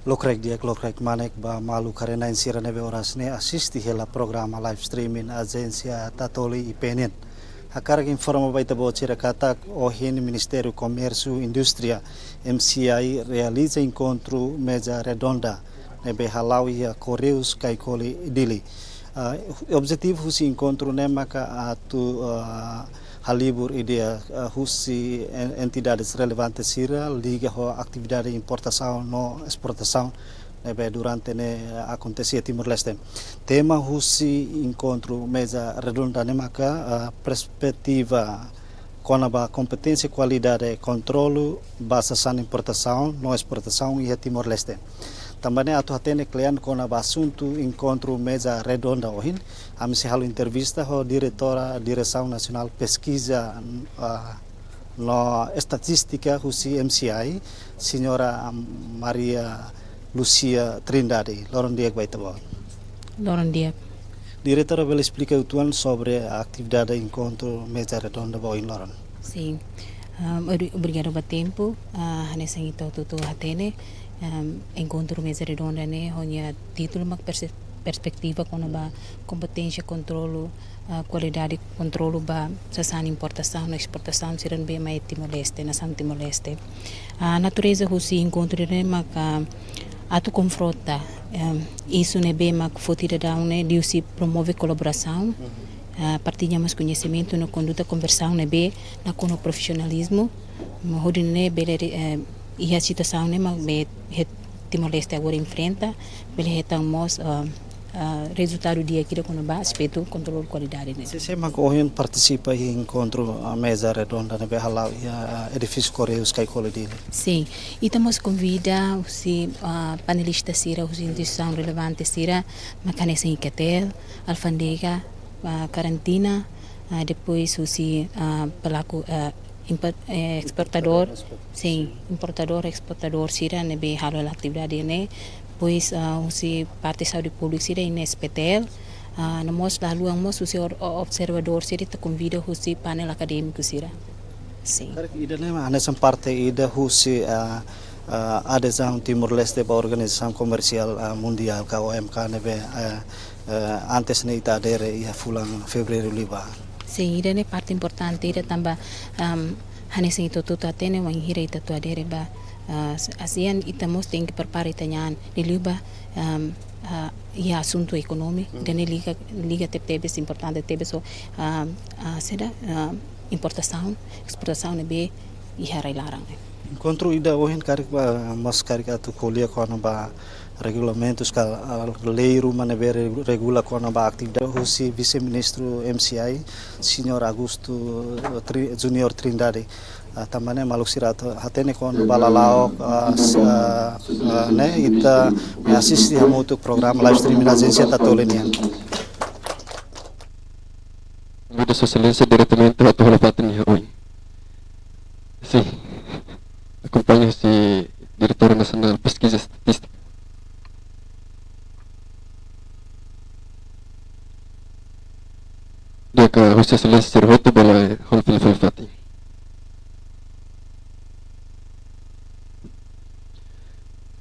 Lokrek manek ba malu karena insira nebe orasne assisti hela programa live streaming agência Tatoli Ipenin. Hakar informa baita bocira katak ohin Ministério Comércio e Indústria MCI realiza encontro mesa redonda nebe halau ia Correios Kaikoli Dili. Objetivo husi encontro nemaka atu halibur ideia husi entidades relevantes sira liga ho atividade importação no exportação durante ne acontecia Timor-Leste. Tema husi encontro mesa redonda nemaka perspectiva com a competência, qualidade, controle, base na importação, não exportação e Timor-Leste. Também atu hatene klian com o assunto encontro mesa redonda ohin. Amisi halu entrevista ho diretora Direção Nacional Pesquisa no Estatística husi MCI, senhora Maria Lucia Trindade. Loron dia baita bom. Loron dia. Diretora will explica o tuan sobre a atividade encontro mesa redonda ohin Loron. Sim. Obrigado pelo tempo. Nessa então tutu hatene encontro mesa redonda né, onde título uma perspectiva com a competência, controle, qualidade, controle ba sa importação, na exportação, serão bem mais Timor-Leste, nação Timor-Leste. A natureza husi encontro né, mas atu confronta isso né bem mas fotida da né, de se promove colaboração. Partilhamos conhecimento na conduta conversão né bem na com o profissionalismo, mas né bem e a situação né mas Timor-Leste agora enfrenta pelo retamos resultado dia aqui com o aspecto controle qualidade né. Se mas correndo participa em encontro a mesa redonda na Behalau e a edifício Correios Kaikoli dele. Sim, e estamos convida os panelistas sira os instituições relevantes sira macanesa em Catel, alfandega, quarentena, depois os pelaku exportador, sim, importador, exportador, sira nebe halo a atividade né, pois usi parte saúde pública sira in SPTL, namos lalu amos usi observador sira te convida usi panel acadêmico sira, sim. Ida né, nessa parte ida usi adesão Timor-Leste para a Organização Comercial Mundial KOMK nebe antes ne ita adere ia fulang fevereiro liba. Sim, ida é parte importante, ida também hanesin itu tuh atene wang hira itu tuh adere ba ASEAN itamos tem que preparar itanyan liba ia assunto econômico, dan liga tebes importante tebes so seda importação, exportação ne be ihara larang. Encontro ida ohin karik ba mas karik atu kuliah kono ba regulamentos que a lei rumana regula com a atividade o vice-ministro MCI senhor Augusto Junior Trindade também maluk sirat hatene com balalau né ita me assiste a muito programa live streaming na agência Tatolenian. Vida Socialista diretamente a toda a patria hoje. Sim, acompanha se diretor nacional pesquisa estatística. Dia ke Rusia Selesai serhotu bala hol fati.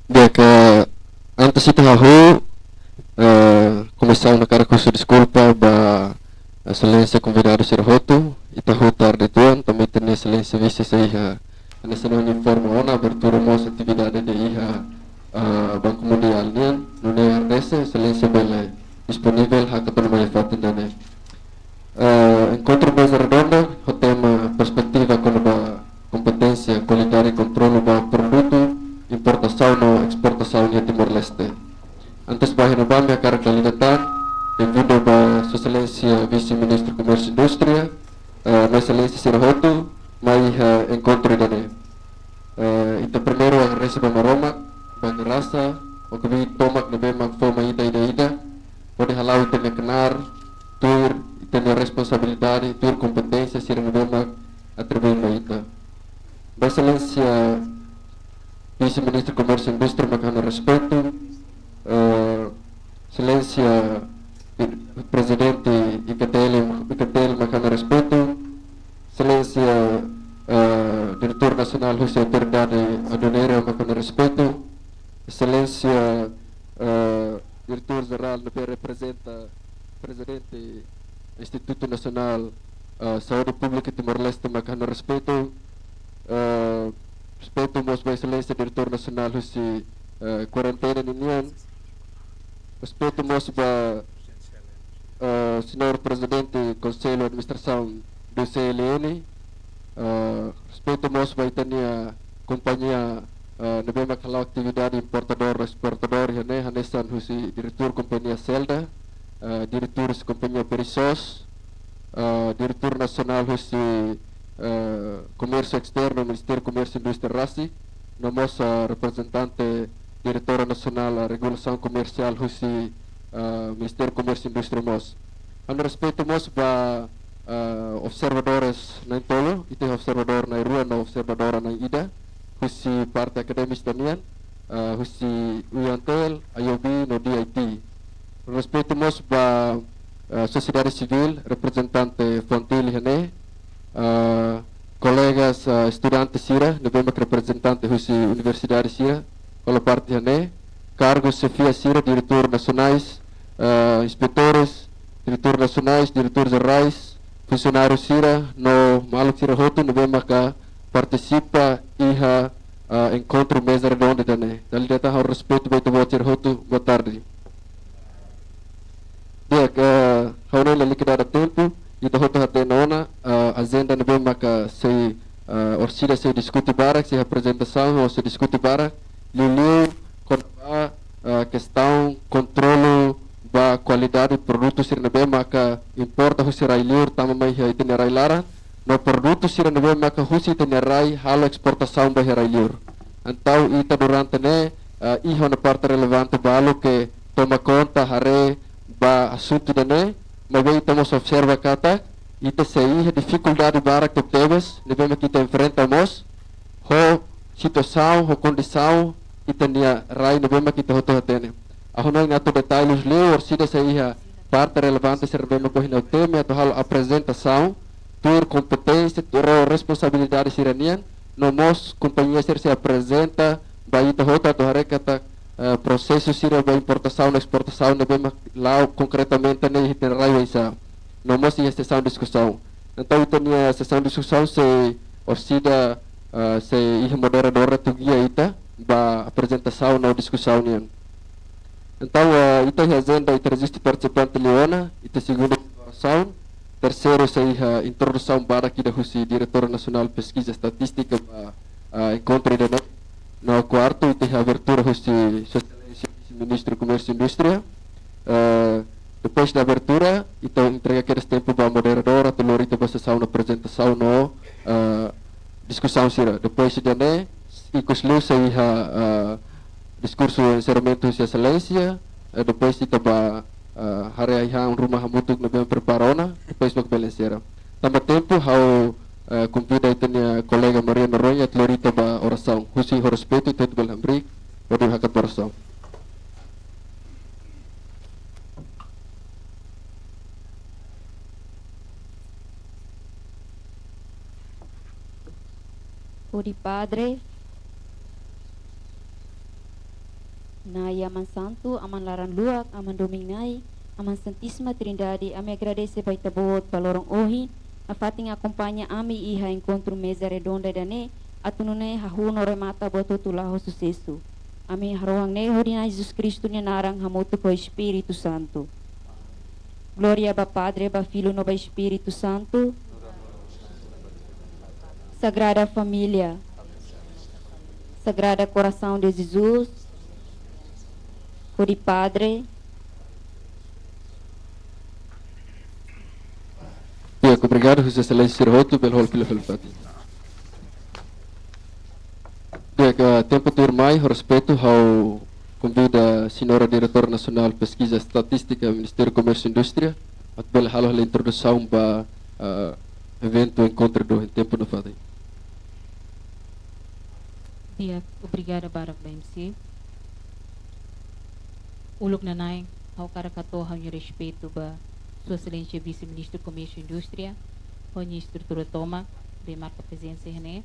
Dia ke antes itu hahu comissão na cara curso desculpa ba Selesai convidado serhotu ita hutar de tuan também tem Selesai vice saya nessa não informa ona abertura mos atividade de iha Banco Mundial nian nune rese Selesai bala disponível hakapan mai fatin dane. Encontro mesa redonda, o tema perspectiva com a competência, qualidade e controle do produto, importação e exportação de Timor-Leste. Antes de ir a cara kalidataan, devido a Sua Excelência Vice-Ministro Comércio e Indústria, Sua Excelência Sirhotu, mai encontro dane. Itu primeiro a receba maroma, bang rasa, o que vi tomak nebe mag forma ida, pode halau ite mekenar, tur tem responsabilidade, ter competência, ser um bom atribuir a Vossa Excelência Vice-Ministro do Comércio e Indústria, macana respeito, Excelência Presidente ICTL, macana respeito, Excelência Diretor Nacional da Autoridade Aduaneira, macana respeito, Excelência Diretor-Geral que representa Presidente do Instituto Nacional Saúde Pública Timor-Leste, makano respeito respeito mos ba Excelência Diretor Nacional husi quarentena ninian, respeito mos ba Senhor Presidente Conselho de Administração do CLN, respeito mos ba itania companhia na bem makalau atividade importador exportador hanesan husi Diretor Companhia Selda, Diretor Companhia Perissos, Diretor Nacional husi Comércio Externo, Ministério Comércio e Indústria RACI, nossa representante Diretora Nacional Regulação Comercial husi Ministério Comércio e Indústria mos. Ano respeito mos ba observadores na Intolo, ite observador na Irua, na observadora na Ida, husi parte akademis tanian, husi Uyantel, IOB, no DIT. Respeito mos ba sociedade civil, representante Fontili hane, colegas estudantes sira, nebema representante husi Universidade sira, kalau parte hane, cargos chefia sira, diretor nacionais, inspetores, diretor nacionais, diretores gerais, funcionários sira, no maluk sira hotu, nebema ka participa iha encontro mesa redonda dane. Dali data ao respeito baita botir hotu, boa tarde. Dia haunai la liquidada tempo e da hotu hate nona agenda nebema ka sei orsida sei discuti barak, sei apresentação ou sei discuti barak, liu quando questão controlo ba qualidade do produto sir nebema ka importa husi railiur tama mai ha itinerai lara. No produto sira nebe maka husi tenerai halo exportação ba heraiur. Antau ita durante ne iho na parte relevante balo que toma conta hare ba assunto dane, nebe itamos observa kata ita sei dificuldade bara que tebes nebe maka kita enfrentamos ho situação ho condição ita nia rai nebe maka kita hoto hatene. Ahono ngato detalhes leu orsida sei parte relevante sira nebe maka hina teme atau halo apresentação por competência, por responsabilidade siranian, nomos companhia se apresenta, baita rota do harekata processo sira ba importação, exportação, ne bem lá concretamente ne itinerário isa. Nomos ia sessão de discussão. Então tinha sessão de discussão se orsida se ia moderadora tu guia ita ba apresentação na discussão nian. Então ita agenda ita registro participante leona, ita segunda discussão. Terceiro, saya introdução para aqui da husi Diretor Nacional Pesquisa Estatística encontro de no quarto e tem a abertura husi Ministro Comércio e Indústria. Depois da abertura, então entrega aquele tempo para a moderadora, telorita para sessão na apresentação no discussão sira. Depois de né, e cuslu saya discurso encerramento husi Excelência. Depois kita ba hari ayah rumah hamutuk nabi preparona depois magbalanceira. Tama tempo hau convida itanya colega Maria Noronha tlorita ba oração. Husi respeito e teto balambri pode hakat oração. Ori Padre, na Yaman Santo, aman laran luak, aman domingai, aman Santíssima Trindade, ame agradece baita boot balorong ohi, afating acompanha ame iha encontro mesa redonda dane, atunune hahuno remata boto tulaho sucesso. Ame haroang ne horina Jesus Cristo ni narang hamoto ko Espírito Santo. Glória ba Padre, ba Filho, no ba Espírito Santo. Sagrada Família, Sagrada Coração de Jesus, Ori Padre. Obrigado, Sua Excelência Sirhoto, pelo rol pelo felfati. Tempo de irmai, respeito ao convida a Senhora Diretora Nacional Pesquisa Estatística, Ministério Comércio e Indústria, at bel halo a introdução para evento encontro do tempo no fadi. Dia, obrigada Barak BMC. Ulog na naing, ao karakatoha niyo respeito ba Sua Excelência Vice-Ministro do Comércio e Indústria, onde estrutura toma, de marca presença né.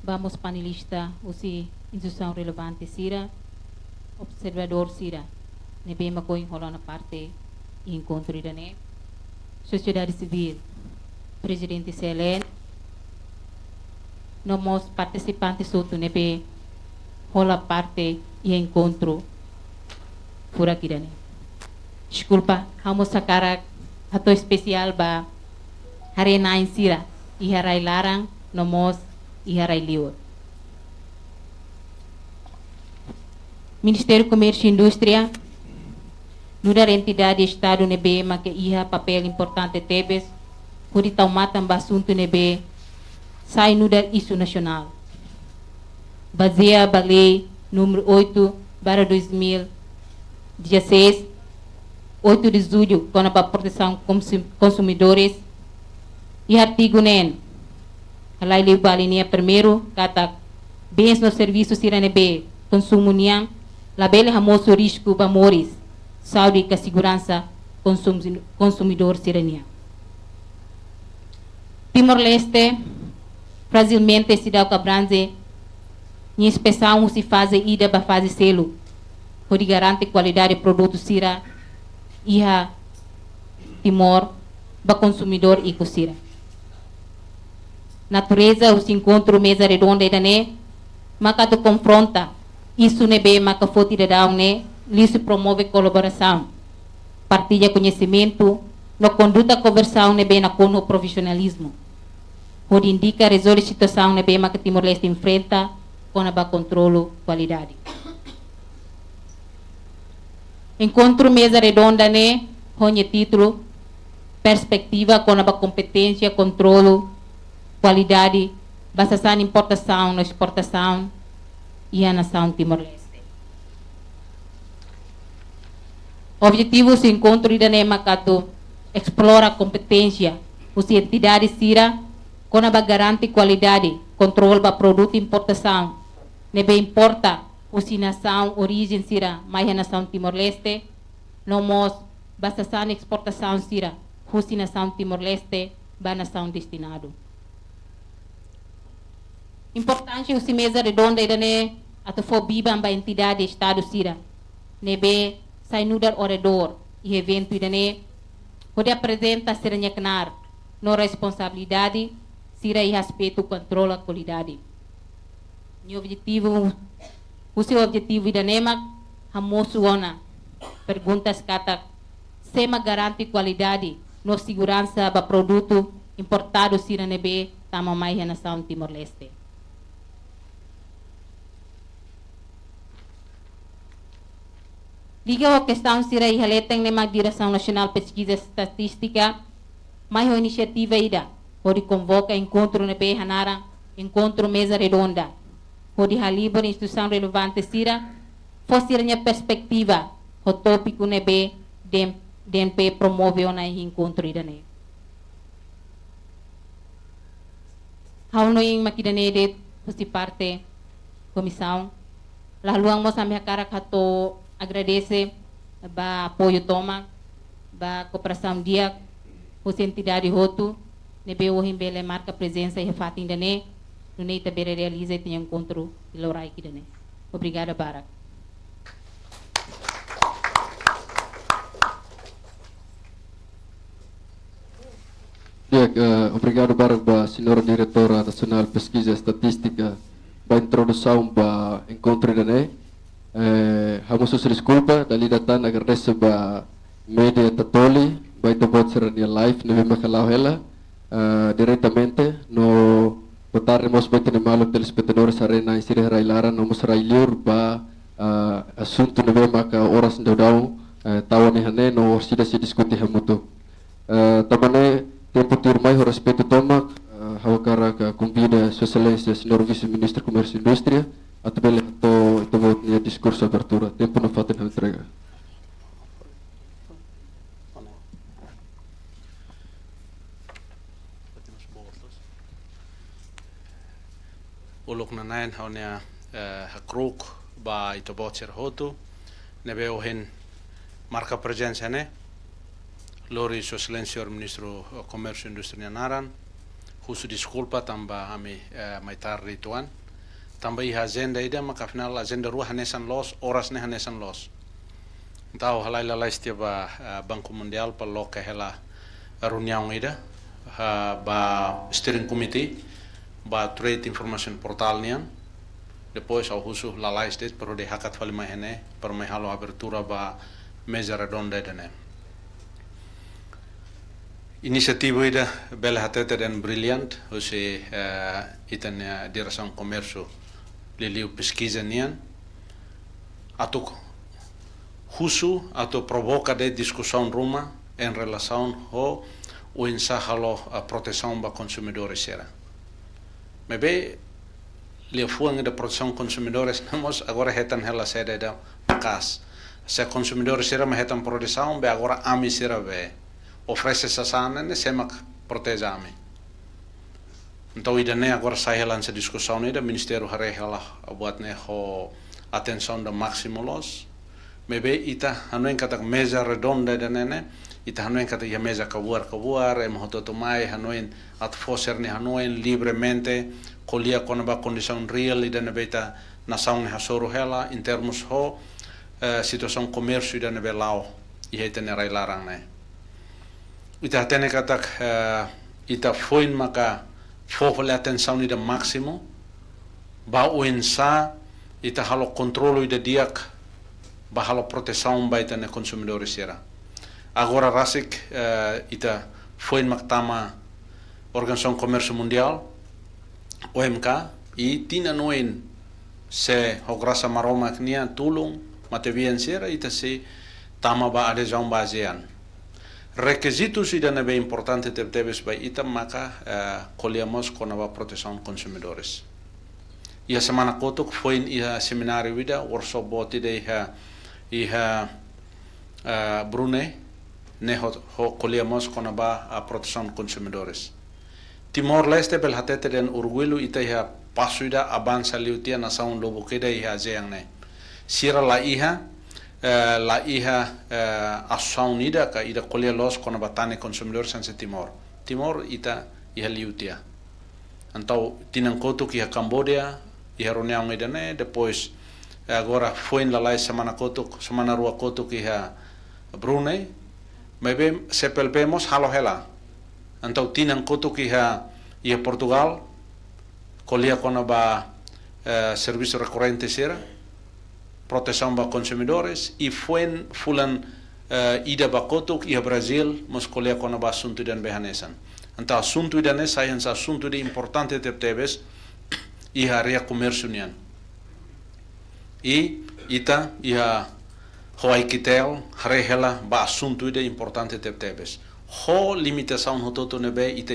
vamos panelista usi instituição relevante sira observador sira nebe makoy hola na parte e encontro ne sociedade civil presidente CLN nomos participantes soto nebe hola parte e encontro por aqui dane desculpa vamos sacar ato especial ba harena insira e harai larang nomos e harai liur Ministério Comércio e Indústria nudar entidade Estado nebe que iha papel importante tebes por itau matam basunto nebe sai nudar isu nasional baseia ba lei número 8/2016 8 de julho com a proteção consumidores e artigo NEN a lei balinha primeiro kata bens no serviço siranebe consumo niang labele hamoso risco ba moris saúde e segurança consumidor sirania Timor-Leste facilmente se dá o cabranze em inspeção se faz ida ba fase selo por garante qualidade de produto sira iha Timor ba consumidor e sira natureza os encontro mesa redonda idane maka tu confronta isso nebe maka foti de daune liso promove colaboração partilha conhecimento no conduta conversão nebe na cono profissionalismo onde indica resolve situação nebe maka Timor-Leste enfrenta com a controlo qualidade encontro mesa redonda ne honye título perspectiva com a competência controlo qualidade basação importação na exportação e a nação Timor-Leste. Objetivo se encontro da NEMA cato explora a competência os entidades sira com a garante qualidade controle ba produto importação nebe importa os nação origem sira mais a nação Timor-Leste nomos basação exportação sira os nação Timor-Leste ba nação destinado importante o mesa redonda idane ato fo bibam ba entidade estado sira nebe sai nudar orador e evento idane pode apresenta seranya kenar no responsabilidade sira e respeito controle a qualidade o objetivo o seu objetivo idane mak hamosu ona perguntas kata sema garante qualidade no segurança ba produto importado sira nebe tama mai na nação Timor-Leste Liga a questão sira e haleteng na Direção Nacional Pesquisa Estatística, mais uma iniciativa ida, onde convoca encontro na Hanara, encontro mesa redonda, onde halibra instituição relevante sira, fosse a perspectiva, o tópico na DNP promove o encontro ida ne. Hauno yung makidane de fosse parte comissão, laluang mo sa minha cara kato agradece ba apoio toma ba cooperação dia os entidade roto nebe o himbele marca presença e fatin dane no neita bere realiza e tem encontro de lorai que dane obrigada Barak obrigado Barak ba senhora diretora nacional pesquisa estatística ba introdução ba encontro dane Vamos desculpa dali datan agradece ba media tatoli ba ito bot serania live na makalau hela diretamente no botaremos ba tinamalo telespectadores arena isire railara no musrailiur ba assunto na maka oras ndodau tawan ni hane no sida se diskuti hamuto tabane tempo tirmai ho respeito tomak hawakara ka convida sua excelência senhor vice-ministro comércio e indústria atau beli atau itu buatnya diskursus apertura tempo na fatin entrega uluk na nain haunia hakruk ba ito botcher hotu nebe ohin marca presença ne lori sua excelência o ministro comércio e indústria naran husu desculpa tamba ami mai tarde tuan tamba iha agenda ida maka final agenda rua hanesan los horas ne hanesan los tau halai lalai setiap Banco Mundial pa lo ke hela reunião ida ba steering committee ba trade information portal nian depois ao husu lalai state pero de hakat fali mai hene per mai halo abertura ba mesa redonda dene inisiativa ida bela hatete dan brilliant husi itan direção comércio liliu pesquisa nian atuk husu atau provoca de discussão ruma em relação ao o ensahalo a proteção ba consumidores era mebe le fuang da proteção consumidores namos agora hetan hela sede da kas se consumidores era ma hetan proteção be agora ami sera be oferece sasana ne semak proteja ami então ida ne agora sai helan se discussão ida ministério hare hela buat ne ho atenção da máximo los mebe ita hanu kata mesa redonda da nene ita hanu kata ya mesa kabuar emohoto mai hanu at foser ne hanu livremente colia con ba condição real ida ne beta nação ne hasoro hela in termos ho situação comércio ida ne belao i hete ne rai larang ne ita tene kata ita foin maka fofole atenção ida máximo ba uensa ita halo controlo ida diak bahalo proteção baita ne consumidores era agora rasik ita foi maktama Organização Comércio Mundial OMK e tina noin se hograsa maroma knia tulung matevian sera ita se tama ba adesão ba ASEAN requisitos ida nebe importante tebes ba ita maka colhemos com a proteção consumidores ia semana kotuk foi ia seminário ida workshop bot ida iha Brunei ne ho colhemos com a proteção consumidores Timor-Leste bel hatete den orgulho ita iha pasuida avança liutia nação lobo keda iha ASEAN ne sira la iha ação ida ka ida colher los com a batane consumidores sem Timor ita iha liutia então tinangkoto que iha Cambodia iha reunião ida ne depois agora foi na lá semana rua kotuk iha Brunei mebe sepelpemos halo hela então tinang kotuk iha Portugal colia com ba serviço recorrente sera proteção ba consumidores e foi fulan ida ba kotuk iha Brasil mos colia com ba assunto dan behanesan então assunto dan sayan assunto de importante tebes iha area comércio nian e ita ia hoai kitel harehela ba assunto ide importante tebes ho limitação hototo nebe ita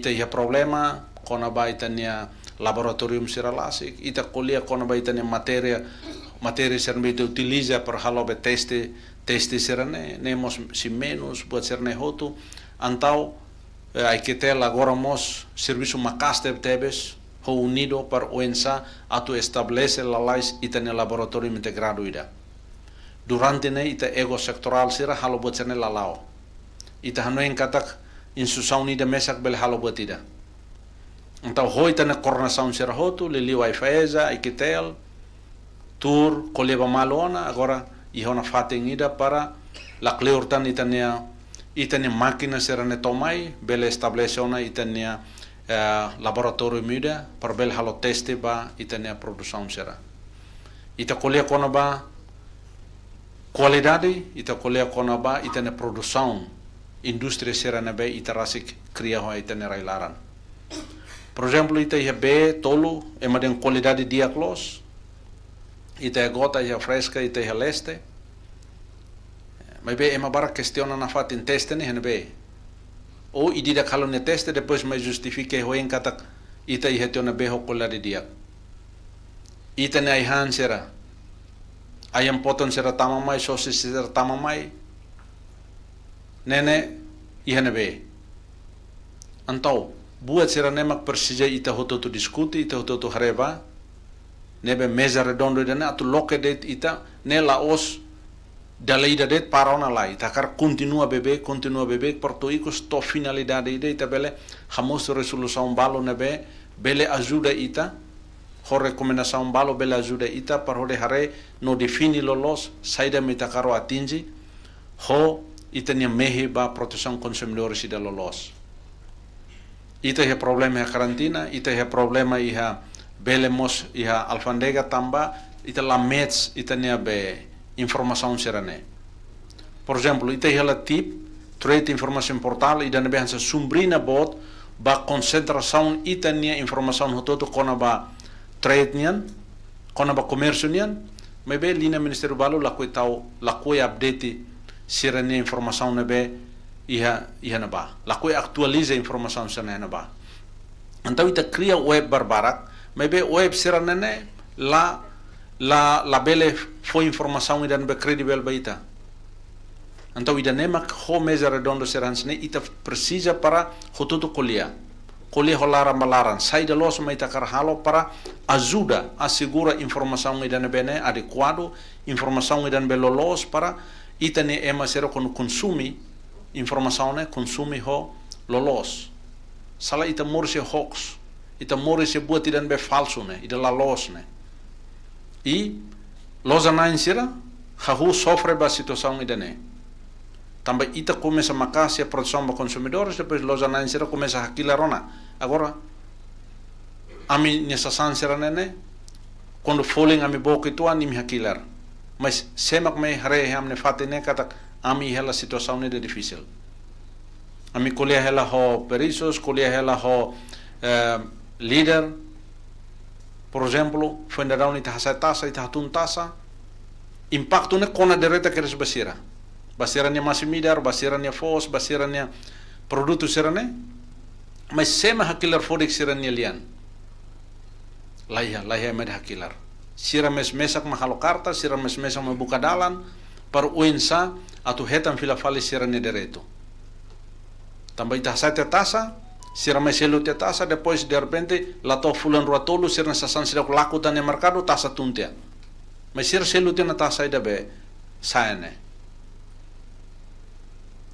iha problema kona ba itania laboratorium siralasik ita colia kona ba itania matéria serve de utiliza per halobe teste serane nemos si menos buat serne hotu antau ai kitel agora mos serviço macas tebes ho unido para ONSA atu establece la lais ita ne laboratorium integrado ida durante ne ita ego sektoral sira halo buat serne lalao ita hanu en katak instituição ida mesak bel halo buat ida então ho ita ne coordenação sira hotu lili wifi-eza ikitel tour koleba malona agora ihona fating ida para la cleurtan ita ne máquina sira ne tomai bel establece ona ita ne laboratório muda para bel halo teste ba itania produção sera ita colher kona ba qualidade ita colher kona ba itania produção indústria sera na be ita rasik cria ho itania railaran por exemplo ita ia be tolo ema den qualidade diaglos ita gota ia fresca ita ia leste mas be ema bara questiona na fatin teste ni be ou idida kalau ne teste depois mais justifique hoen kata ita ihetona beho kolari dia ita ne ai hansera ayam poton sera tamamai sosis sera tamamai nene ihane be antau buat sera nemak persija ita hoto tu diskuti ita hoto tu hareva nebe mesa redondo dana atu loke det ita ne laos dalai dadet para ona lai takar continua bebe por to ikos to finalidade ide ita bele hamos resolução balo nebe bele ajuda ita ho recomendação balo bele ajuda ita para hore hare no defini lolos saida metakaro atingi ho ita nia mehe ba proteção consumidores ida lolos ita he problema ha karantina ita he problema iha bele mos iha alfandega tamba ita la mets ita nia be informação serane. Por exemplo, ita hela tip trade information portal ida nebe hansa sumbrina bot ba concentração ita nia informação hototo kona ba trade nian, kona ba comércio nian, mebe lina ministério balo lakoi update serane informação nebe iha na ba. Lakoi actualize informação serane na ba. Então ita cria web barbarak, mebe web serane la bele foi informação idan be credible baita. Então ida nemak ho mesa redondo seransne ita precisa para hotutu kuliah holara malaran saida los maita karhalo para ajuda assegura informação idan bene adequado informação idan belolos para ita ne ema sero con consumi informação ne consumi ho lolos sala ita morse hoax ita morse buat idan be falso ne ida la los ne e los anansira hahu sofre ba situação idane também ita começa a macácia produção para consumidores depois los anansira começa a hakilarona agora ami nessa sansira nene quando falling ami boca itu ani mi hakilar mas semak me hare hamne fatene kata ami hela situação ne difícil ami kuliah hela ho perisos kuliah hela ho leader. Por exemplo, federal ita hasa tasa ita hatun tasa impacto ne kona direta keres basira nia masimidar basira nia fos basira nia produto serane mas sema hakilar fodik sirania lian laiha med hakilar sira mesak mahalo karta sira mesak membuka dalan para uinsa atau hetan filafali sirania direto tambah ita hasa tasa sira mai selu te tasa depois de repente la to fulan ruatolo sira sasan sira laku tan e mercado tasa tuntia mas sira selu te na tasa ida be saene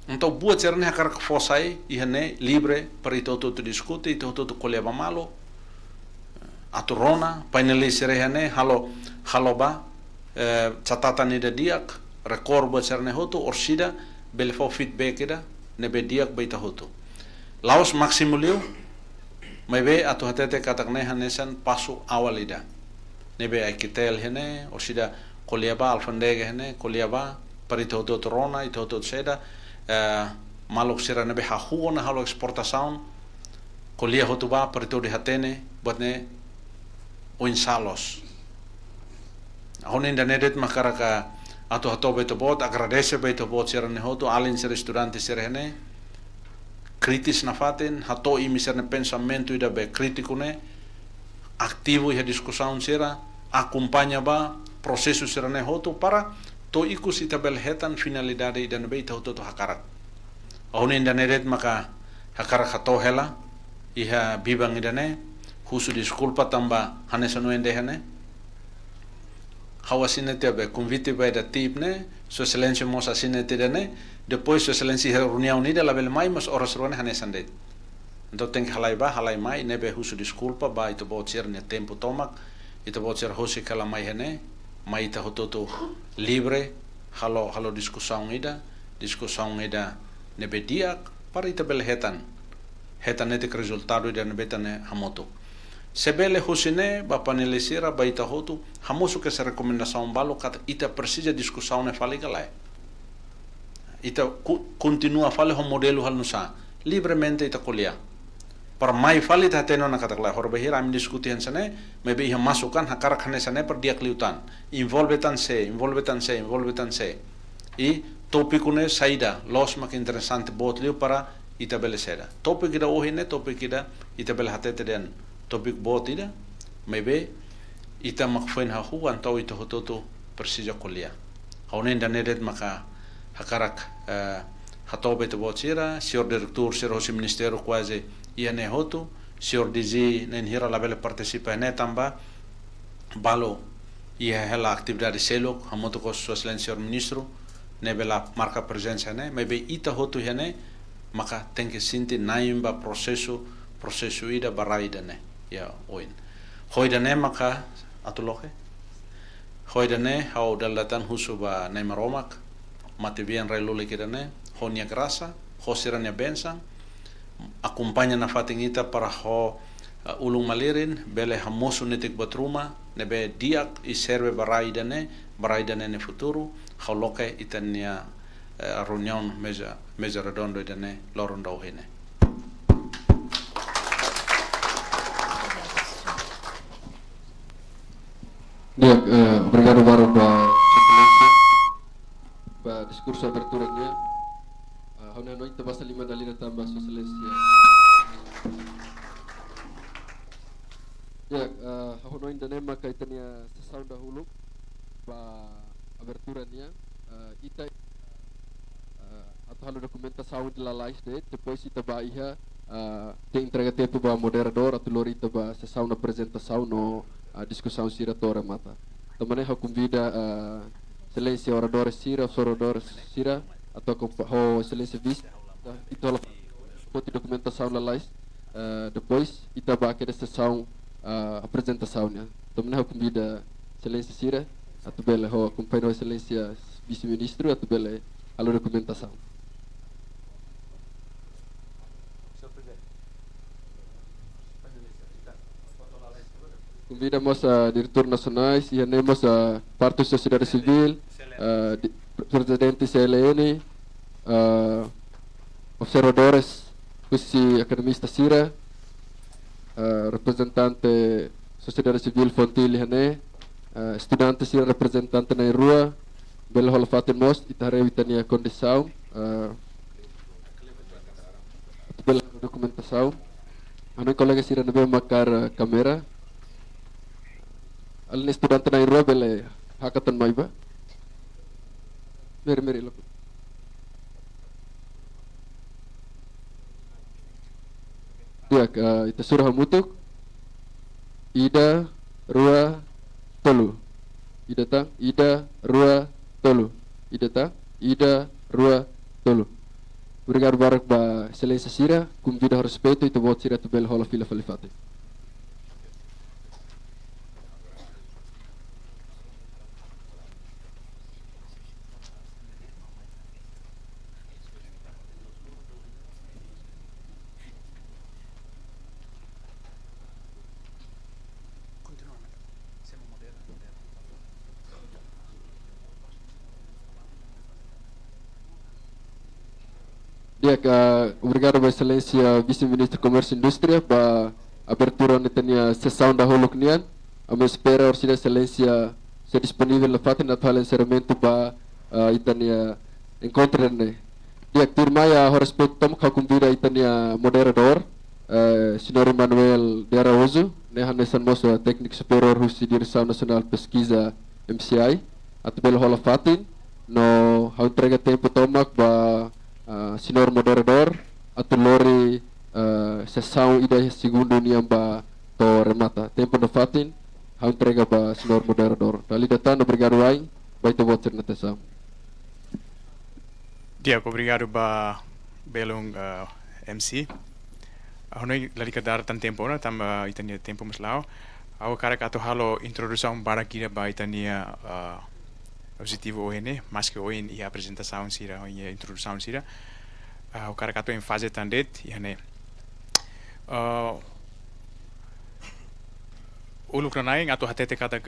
então buat sira ne hakar fosai ihane libre para ito to discute ito to koleba malo aturona paineli sira ihane halo ba catatan ida diak rekor buat sira ne hoto orsida belfo feedback ida ne be diak baita hoto laos maksimulio mebe atau hatete katakne hanesan pasu awalida nebe akitel hene osida koliaba alfandege hene koliaba parito torona ito seda malok sira nebe hahuona halo exportação kolia hotuba parito de hatene botne oinsalos ahonin danedet makaraka atau hatobe to bot agradece beto bot sira ne hotu alin sira estudante sira hene kritis na faten hato imisar ne pensamento ida be crítico ne aktivo ia discussão sera acompanha ba processo sera ne hoto para to ikus ita bel hetan finalidade ida ne be ita hoto to hakarak ahonin daneret maka hakarak hato hela iha bibang ida ne husu disculpa tamba hanesano ende hane hawasine te be convite ba da tip ne so silêncio mos asine te ne depois so silêncio reunião unida la bel mai mas oras rone hanesandet então tem que halai mai nebe husu disculpa ba ito botser ne tempo tomak ito botser hosi kala mai hene mai ita hototo libre halo discussão ida nebe diak para ita bel hetan nete resultado ida nebe tane hamoto sebele husine ba panelisira ba ita hotu hamosu ke se recomendação balo kat ita precisa discussão ne fali galai ita continua a fale ho modelo hal nusa livremente ita kuliah para mai fale ta teno na katakla horbe hira am diskutian sane maybe iha masukan hakar khane sane per dia kliutan involve tan se e topikune saida los mak interessante bot liu para ita bele seda topik ida ohine topik ida ita bele hatete den topik bot ida maybe ita mak fen ha hu antau ita hototo persija kuliah haunen danedet maka hakarak hatobe te botira sior direktur sir hosi ministério quase iane hotu sior DG nen hira la bele participa ne tamba balo ia hela atividade selok hamoto ko sior ministro nebela marca presença né maybe ita hotu hene maka tem que sinti naimba processo ida baraida né ya oin hoida né maka atuloke hoida né hau dalatan husuba naimaromak mate bien railule kirane honia grasa hosiranya bensang acompanha na fatingita para ho ulung malirin bele hamosu netik batruma nebe diak i serve baraida ne ne futuro hauloke itania reunião mesa redondo idane lorondo hene. Dia, obrigado Baro para discurso aberturanya. Hona noite basta 5 dalira tambah Sua Excelência. Ya, hona ainda nema kaitania sessão dahulu para aberturanya. Ita atau hal dokumentação de la laiste depois ita ba iha tem entrega tempo para moderador atau lori ita ba sessão na apresentação no discussão sira tora mata. Também eu convida Excelência orador sira, orador sira atau ho Excelência vice itu ela poti documentação la laiste depois ita ba aquela sessão apresentaçãonya. Também eu convida Excelência sira atau bela ho acompanha Excelência vice-ministro atau bela a documentação. Convidamos a diretor nacionais e anemos a parte da sociedade civil, presidente CLN, observadores, academista Sira, representante sociedade civil Fontil Hane, estudante Sira representante na rua, bela holofatin most itare vitania condição, bela documentação. Ano colega Sira nabe makar kamera. Alin estudante na rua bela hackathon maiba. Meri loko. Dia ita surah mutuk. Ida rua tolu. Ida tang ida rua tolu. Ida tang ida rua tolu. Obrigado barak ba Excelência Sira, convida a respeito e te voto Sira tu bel hola fila falifate. Dia, obrigado, Excelência Vice-Ministro do Comércio e Indústria, para a abertura da sessão da Holocnian. A minha espera, Sua Excelência, ser disponível na fato de encerramento para a encontro. Dia, turma, a respeito, estamos convidando a moderador, Senhor Manuel de Araújo, nessa nossa técnico superior da Direção Nacional de Pesquisa MCI, atau belo hola fatin, no entrega tempo tomak para senhor moderador atau lori sessão ida segundo niam ba to remata tempo no fatin hau entrega ba senhor moderador dali datang obrigado ai vai to voter na sessão. Dia, obrigado ba belong MC. Honoi lari kadar tan tempo na tam itania tempo maslao. Au cara kato halo introdução para kira ba itania objetivo ON, mas que ON e a apresentação sira, e a introdução sira, o cara que em fase tandet, e né, o lucro naik atau hati kata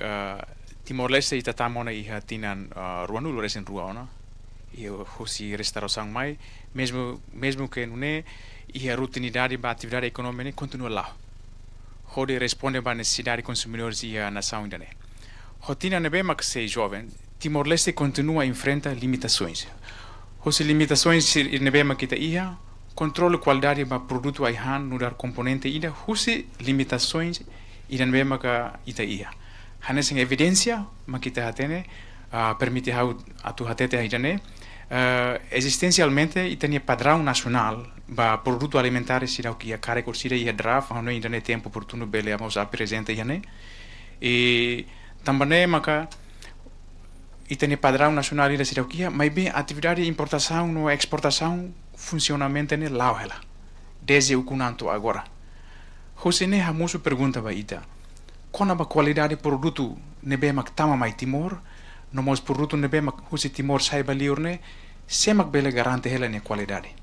Timor-Leste ita tamona iha tinan ruanu loresen ruana, e hosi restauração mai, mesmo que nune iha rutinidade ba atividade econômica continua lá. Hode responde ba necessidade consumidores e a nação ainda né. Rotina nebe mak sei jovem, Timor-Leste continua a enfrentar limitações. As limitações nebe mak kita iha, controle qualidade ba produto aihan no dar componente ida, as limitações ida nebe mak ita iha. Hanes evidência mak kita hatene permite hau atu hatete aidane existencialmente itania padrão nacional ba produto alimentar sira que a cara corsira ia draft não ainda nem tempo oportuno bele vamos apresentar ia né e também maka itene padrão nacional da cirurgia, mas bem atividade de importação no exportação funcionamento ne lá ela desde o kunanto agora. Hosene hamusu pergunta ba ita, qual a qualidade de produto nebe mak tama mai Timor, no mos produto nebe mak husi Timor saiba liurne, semak bele garante hela ne qualidade.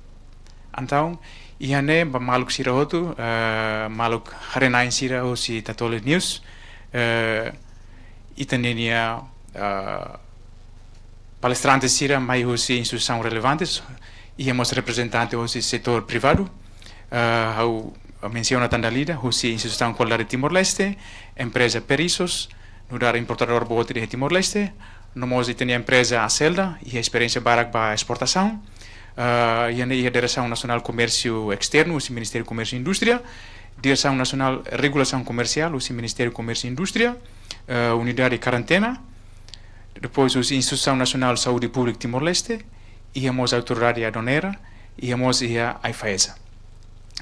Então, ihane ba maluk sira hotu, maluk harenain sira husi Tatole News, itanenia palestrantes sira mai husi instituição relevantes, ihemos representante husi setor privado, hau menciona tandalida husi instituição qualidade Timor-Leste, empresa Perisos, no dar importador bote de Timor-Leste, nomos itenia empresa Acelda, e experiência barak ba exportação, e a Direção Nacional Comércio Externo, o Ministério do Comércio e Indústria, Direção Nacional Regulação Comercial, o Ministério do Comércio e Indústria, Unidade de Quarentena, depois a Instituição Nacional de Saúde Pública Timor-Leste, e a Autoridade Aduaneira, e a IFAESA.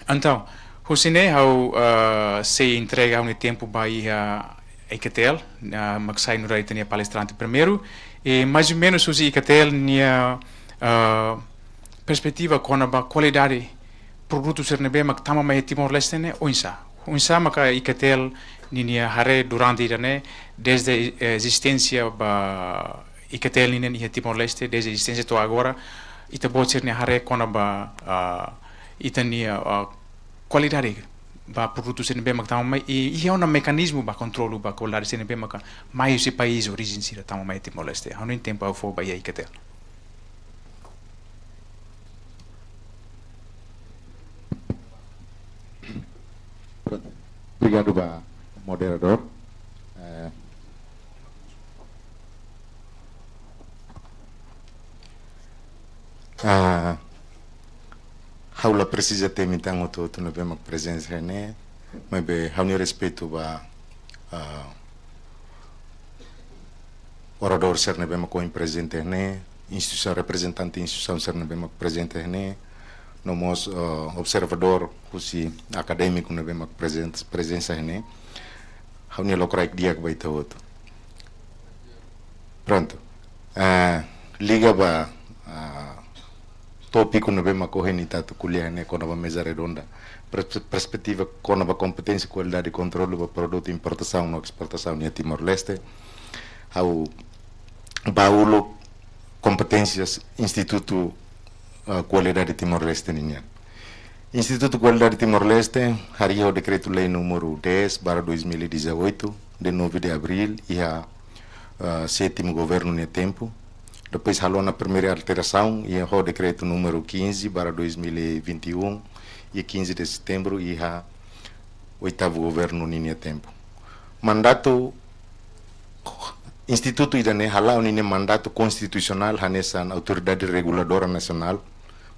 Então, o Cine se entrega um tempo para a ICATEL, mas sai no Rai palestrante primeiro, e mais ou menos o ICATEL tinha perspectiva com a qualidade produtos nebe mak tama mai Timor-Leste ne unsa maka ICATEL ninia hare durante irane desde existência ba ICATEL ninia Timor-Leste desde existência to agora ita botsir ne hare com a itania qualidade ba produtos nebe mak tama mai e um mecanismo ba controlo ba qualidade nebe mak mai esse país origem sira tama mai Timor-Leste há um tempo ao fo ba ICATEL. Obrigado, moderador. Haula precisa ter então o todo no bem presença né, mas bem há um respeito ba orador ser no bem com presente né, instituição representante instituição ser no bem presente né. Nomos observador husi acadêmico no bem presença né hauni lokrai dia que vai ter outro pronto liga ba tópico no bem corrente tato kuliah né com a mesa redonda perspectiva com a competência qualidade e controle do produto importação ou exportação em Timor-Leste hau baulo competências instituto Qualidade Timor-Leste ninha. Instituto Qualidade Timor-Leste haria o decreto-lei número 10/2018 de 9 de abril e a sétimo governo no tempo. Depois halou na primeira alteração e o decreto número 15/2021 e 15 de setembro e a oitavo governo no tempo. Mandato Instituto idane halau nini mandato constitucional hanesan autoridade reguladora nacional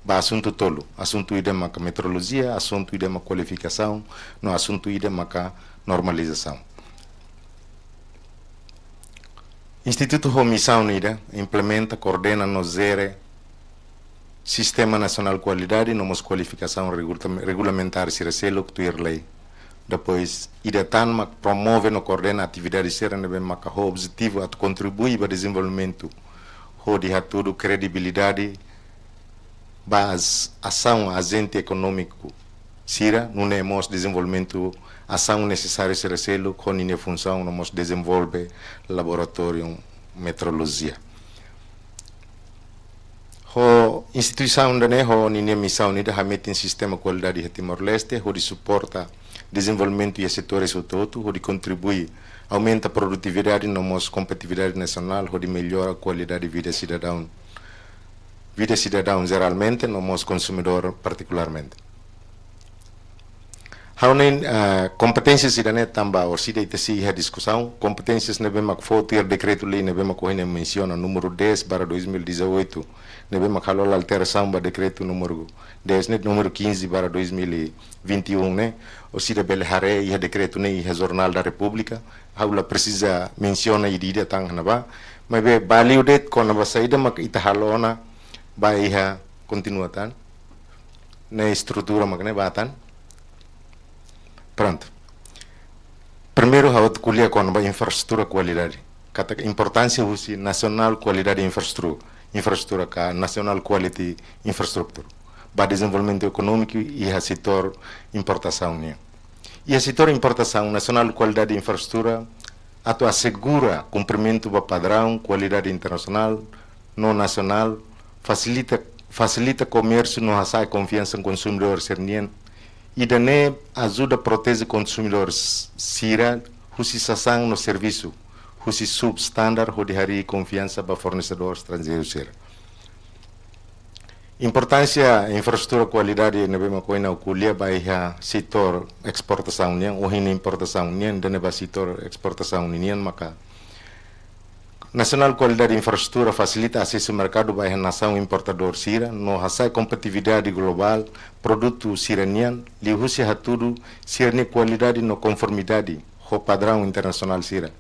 ba assunto tolo, assunto ide maka metrologia, assunto ide maka qualificação, no assunto ide maka normalização. Instituto Homissão nida implementa, coordena, nozere Sistema Nacional Qualidade, nomos qualificação regulamentar siraselo que lei. Depois, idatan promove no coordena atividade será nebe maka o objetivo a contribuir para o desenvolvimento ho de tudo credibilidade base ação agente econômico sira não é mos desenvolvimento ação necessária será selo com a função no mos desenvolve laboratório metrologia ho instituição da né ho ninha missão ni da hametin sistema qualidade de Timor-Leste ho de suporta desenvolvimento e setores todo, onde contribui, aumenta a produtividade na nossa competitividade nacional, onde melhora a qualidade de vida cidadão. Vida cidadão geralmente, no nosso consumidor particularmente. Haunen competências cidadã também, ou se deite a discussão, competências nebe mak fotir decreto-lei nebe mak hoine menciona número 10/2018, nebe mak halol alteração ba decreto número 10, número 15/2021, né? O se debele hare e decreto né e jornal da República, haula precisa menciona e diria tang naba, mas be baliu det com a saída mak itahalona ba iha continuatan na estrutura mak ne batan. Pronto. Primeiro, a kuliah com a infraestrutura qualidade. kata importância husi nacional qualidade infraestrutura ka national quality infrastructure ba desenvolvimento econômico e a setor importação né e a setor importação nacional qualidade infraestrutura atu assegura cumprimento ba padrão qualidade internacional no nacional facilita comércio no hasai confiança no consumidor sernien e dane ajuda a proteger consumidores sira husi sasang no serviço husi substandard ho dihari confiança ba fornecedor estrangeiro sira importância infraestrutura qualidade nebe makoina kulia ba iha setor exportação nian o hin importação nian dane ba setor exportação nian maka nacional qualidade infraestrutura facilita acesso ao mercado ba iha nação importador sira no hasai competitividade global produto siranian li husi hatudu sirni qualidade no conformidade ho padrão internacional sira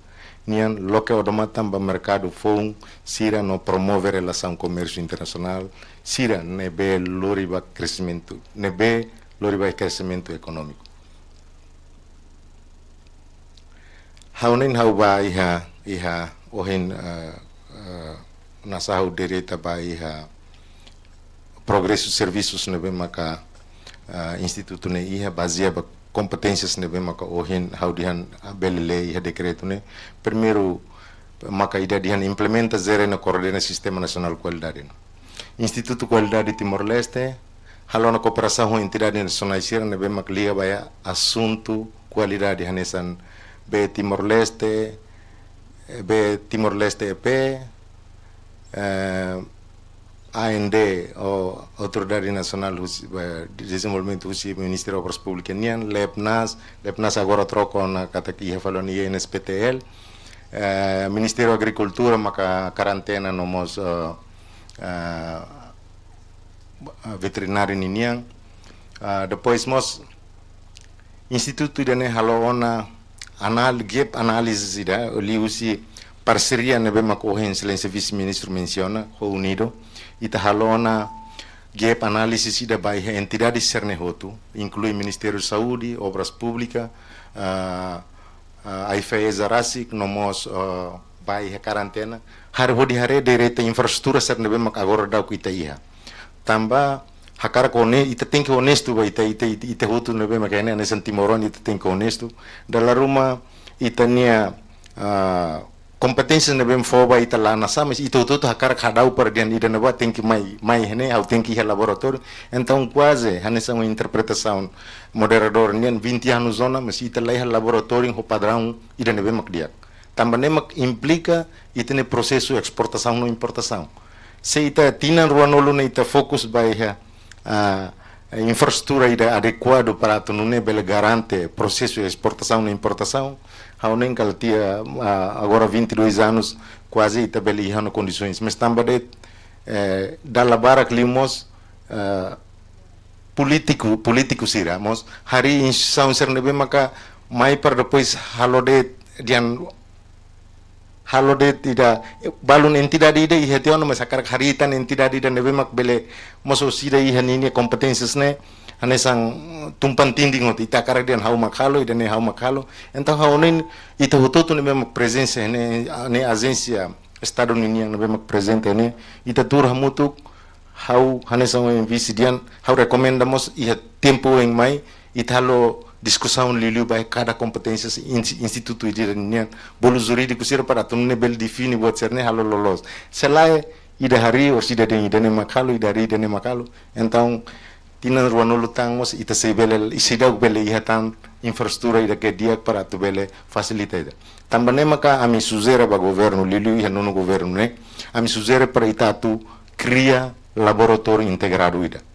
nian loke odomatan ba mercado fong sira no promover relação comércio internacional sira nebe loriba crescimento crescimento econômico haunin hau ba iha ohin nasahu dereta ba iha progresso serviços nebe maka instituto ne iha bazia ba competências nebe maka ohin hau dihan belele iha decreto ne primeiro maka ida dihan implementa zero na coordena sistema nacional qualidade Instituto Qualidade Timor-Leste halo na cooperação com entidade nacional sira nebe maka liga baya assunto qualidade hanesan be Timor-Leste EP AND o Autoridade Nacional de Desenvolvimento do Ministério das Obras Públicas nian LEPNAS agora troca na kata que ia falando INSPTL Ministério da Agricultura maka quarentena nomos veterinário nian depois mos Instituto dane haloona gap análise ida liusi parceria nebe makohen silêncio vice-ministro menciona o unido ita halona gap análise ida by entidades cernehotu inclui Ministério da Saúde Obras Públicas AIFE Zarasik nomos by quarentena har hodi hare direta infraestrutura cernebe mak agora dau kita iha tamba hakara kone ita tem que honesto ba ita hotu nebe mak ene anesan timoron ita tem que honesto dalla ruma itania competências nebe foba ita lana sames ita hotu hakara khadau per dian ida neba tem que mai hene au tem que ir laboratório então quase hanesan uma interpretação moderador nian 20 anos zona mas ita lai laboratório ho padrão ida nebe mak dia também implica e tem processo de exportação não importação se ita tinan ruanolo na ita focus by infraestrutura ida adequado para tunune bele garante processo de exportação não importação haunen kaltia agora 22 anos quase ita bele ihano condições mas também dalla barak limos político siramos hari instituição sernebe maka mai para depois halode tidak balun entidade ida ihetiona masakar haritan entidade ida nebe mak bele moso sida ihanini competências ne anesang tumpan tinding ot ita karadian hau makalo ida ne hau makalo então haunin ita hututu nebe mak presença ne agência estado nini yang nebe mak presente ne ita turha mutuk hau hanesang invisidian hau recomendamos iha tempo yang mai italo discussão liliu by cada competência instituto idirian bolo jurídico sira para tunne bel define buat serne halo lolos selai ida hari o sida den idane makalo idari idane makalo então tinan ruanolo tangos ita sebele isida bele ihatan infraestrutura ida ke dia para tu bele facilitar tambane maka ami suzera ba governo liliu iha nono governo ne ami suzera para itatu cria laboratório integrado ida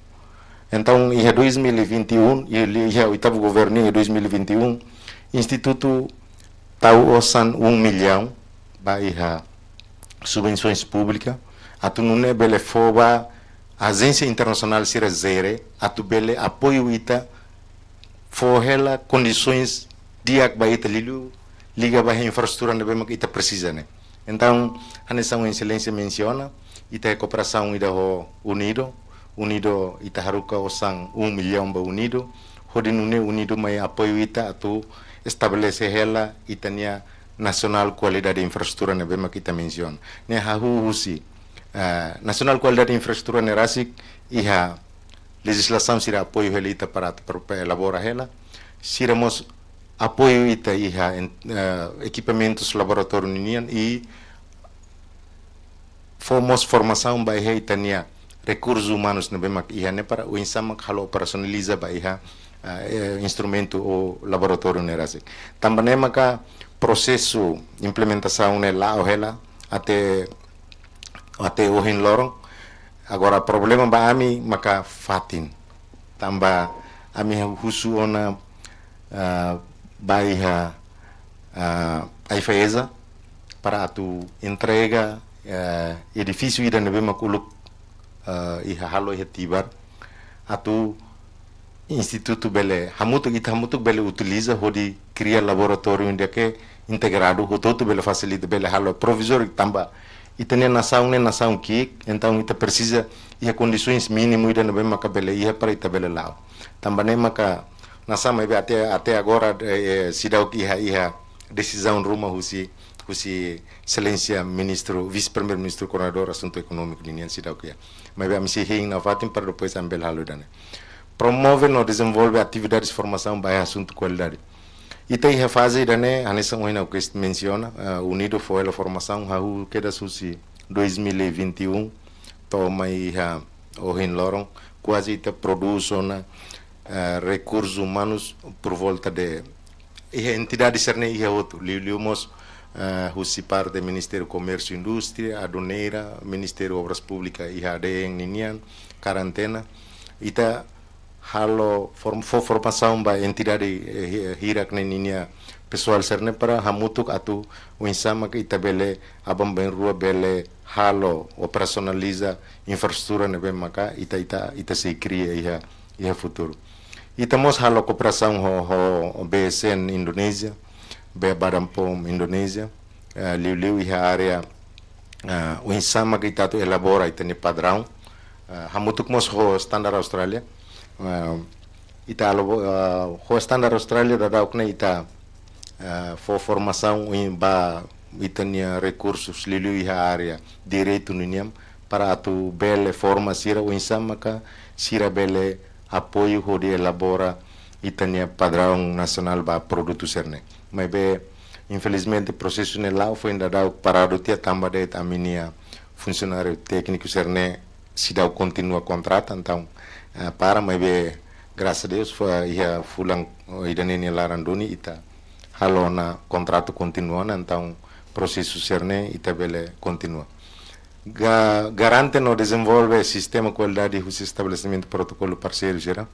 então, em 2021, o oitavo governo em 2021, Instituto tahu osan 1 milhão para subvenções públicas, atu nune bele foba agência internacional sira zere, atu bele apoio ita forrela condições diak ba ita liga ba infraestrutura nebe mak ita precisa ne. Então, a nação excelência menciona ita cooperação ida ho unido ita haruka osang 1 milhão ba unido hodinune unido mai apoio ita atu estabelece ela itania Nacional Qualidade de Infraestrutura nebe mak ita menciona. Ne hahu husi Nacional Qualidade de Infraestrutura nerasik iha legislação sira apoio hela ita para elaborar ela. Siramos apoio ita iha equipamentos laboratório ninian e fomos formação ba iha itania recursos humanos nebe mak iha ne para o insama halo operacionaliza ba iha instrumento ou laboratório nerasik. Também maka processo implementação ne lá ou ela até ohin lorong. Agora problema ba ami maka fatin tamba ami husu ona baiha a ifeza para tu entrega edifício ida nebe makuluk iha halo iha tibar atu instituto bele hamutuk bele utiliza hodi cria laboratório onde que integrado todo bele facilita bele halo provisório tamba itene nação que então ita precisa ia condições mínimo ida nebe maka bele ia para ita bele lao tamba ne maka nação ebe até agora sidau iha decisão ruma husi excelência ministro vice-primeiro ministro coordenador assunto econômico ninian sidau que mas ebe amsi hing na fatim para depois ambel halo dane promove no desenvolve atividades de formação by assunto qualidade. Ita iha fase dane anessa oina que menciona unido foi a formação hau queda susi 2021 toma iha ohin lorong quase ita produz ona recursos humanos por volta de iha entidade cerne iha outro liumos husi parte do Ministério Comércio e Indústria, Aduneira, Ministério Obras Públicas iha de ninian quarentena ita halo formação ba entidade hirak nenia pessoal cerne para hamutuk atu o insama que itabele abam ben rua bele halo operacionaliza infraestrutura nebe maka ita se cria iha futuro itamos halo cooperação ho BSN Indonesia be Badampom Indonesia liu iha area o insama que ita elabora itani padrão hamutuk mos ho standar Australia ita ho standar Australia da daukna ita for formação ba itania recursos liu iha area direito niniam para atu bele forma sira o insama ka sira bele apoio ho de elabora itania padrão nacional ba produto cerne mas be infelizmente processo ne lá foi ainda dau parado tia tamba de aminia funcionário técnico cerne se dau continua contrato então para mas be graças a Deus foi ia fulang idanene laranduni ita halona contrato continua então processo cerne ita bele continua garante no desenvolve sistema qualidade e estabelecimento protocolo parceiro gera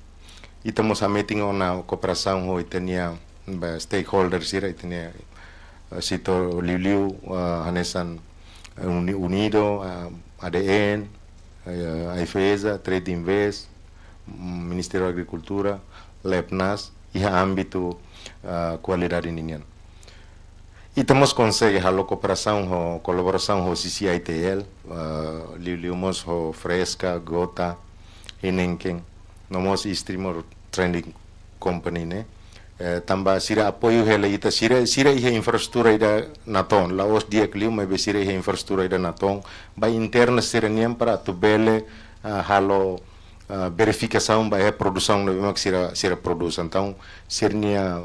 estamos a meeting na cooperação ho itania stakeholders gera itania sito liu hanesan unido ADN IFESA Trade Invest Ministério da Agricultura LEPNAS e âmbito qualidade ninian estamos consegue a cooperação colaboração com CCITL liumos ho Fresca Gota Hinenken nomos Streamer Trending Company ne tamba sira apoio hela ita sira iha infraestrutura ida naton laos dia kliu mai besira iha infraestrutura ida naton ba interna sereniam para tu bele halo verificação ba é produção no mak sira produz então sernia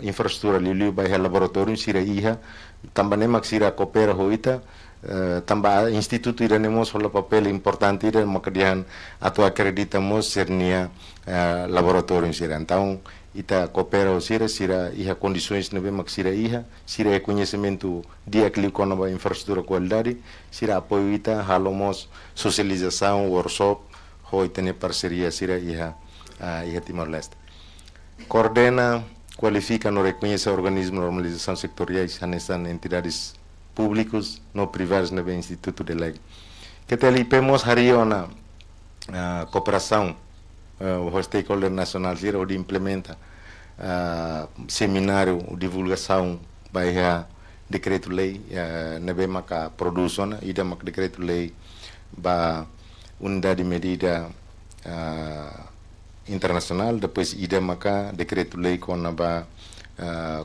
infraestrutura liu ba laboratório sira iha tamba ne mak sira coopera hoita tamba instituto ida nemos hola papel importante ida makadian atau acreditamos sernia laboratório sira então ita coopera o sira iha condições nebe mak sira conhecimento dia que com a infraestrutura qualidade sira apoio ita halomos socialização workshop ho itene parceria sira iha Timor-Leste coordena qualifica no reconhece organismos de normalização sectoriais anesan entidades públicos no privados nebe instituto de lei que telipemos hari ona cooperação o stakeholder nacional sira o de implementa seminário divulgação baia decreto lei nebe maka produção ida mak decreto lei ba unidade de medida internacional depois ida maka decreto lei com ba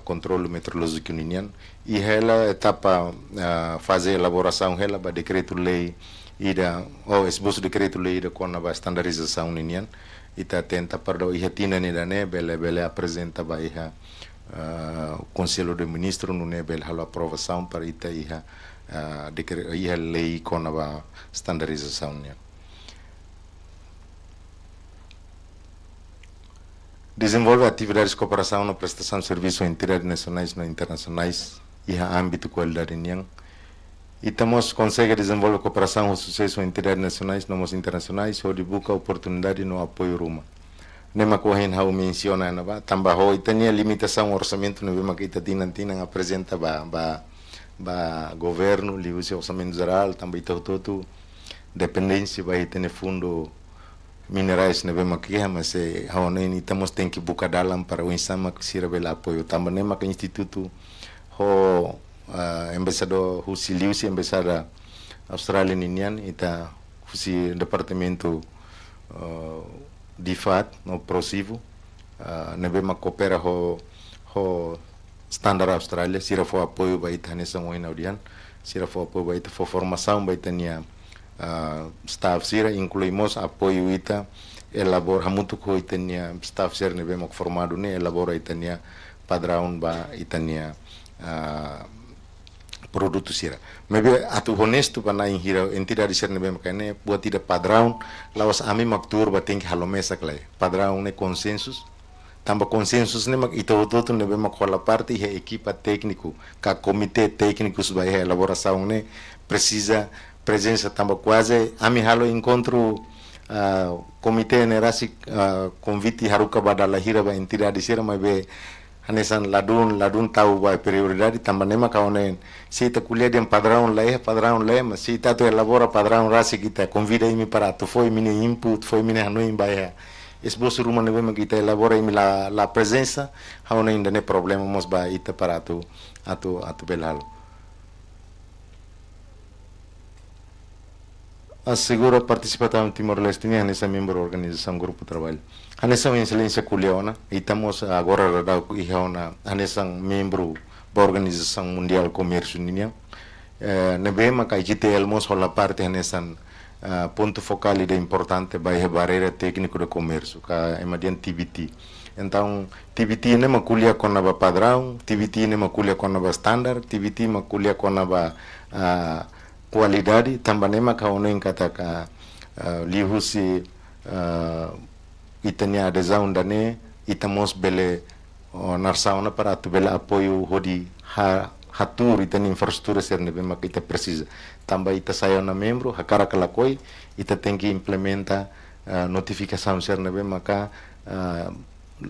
controle meteorológico ninian e ela etapa fazer elaboração ela ba decreto-lei ida ou esboço decreto-lei ida com a standardização ninian ita tenta para iha tina ni dane bele apresenta ba iha Conselho de Ministros no nebel halo aprovação para ita iha iha lei com a standardização nian. Desenvolve atividades de cooperação na prestação de serviços em entidades nacionais e internacionais e a âmbito qualidade niang. E estamos consegue desenvolver cooperação com sucesso em entidades nacionais e internacionais onde busca oportunidade no apoio Ruma. Nema correm how menciona na ba tambah ho itania limitação orçamento no bema kita tinang apresenta ba governo liu se orçamento geral tambah itu dependência ba itene fundo minerais na bema kia mas haonen estamos tem que buscar dalam para o insama que sirva bela apoio tambah nema que instituto ho embaixador husi liusi embaixada Australia ninian ita husi departamento DIFAT no prosivo na bema coopera ho standard Australia sira fo apoio ba ita nessa moina odian sira fo apoio ba ita fo formação ba itania staff sira incluímos apoio ita elabora muito ko itania staff sira na bema formado ne elabora itania padrão ba itania produto sira. Maybe atu honesto para inhira entidade sira nebe makane buat tidak padrão lawas ami maktur bating halomesa klay. Padrão ne consensus. Tambah consensus ne mak itu nebe makola parte he equipa técnico, ka komite técnico sebagai elaboração ne precisa presença tambah quase ami halo encontro komite ne rasi convite haruka badala hira ba entidade sira maybe hanesan ladun tahu ba prioridade tambah nema kaonen si ta kuliah dem padrão le mas si ta tu elabora padrão rasi kita convida imi para tu foi mini input foi mini hanoi baia esboço ruma nebe kita elabora imi la presença haonen ainda ne problema mos ba ita para atu belalo assegura participação Timor-Leste nessa membro organização grupo trabalho nessa excelência culiona e estamos agora nessa membro da organização mundial comércio ninya nebe maka kita elmos hola parte nessa ponto focal e importante vai barreira técnico de comércio ka emadian TBT então TBT ne makulia com a padrão TBT ne makulia com a standard TBT makulia com a qualidade tambah nema kaonen kata lihusi itania adesão dane itamos bele narsauna para tu bele apoio hodi hatur itani infraestrutura serne bema kita precisa tambah ita saya na membro hakara kalakoi ita tem que implementa notificação serne bema ka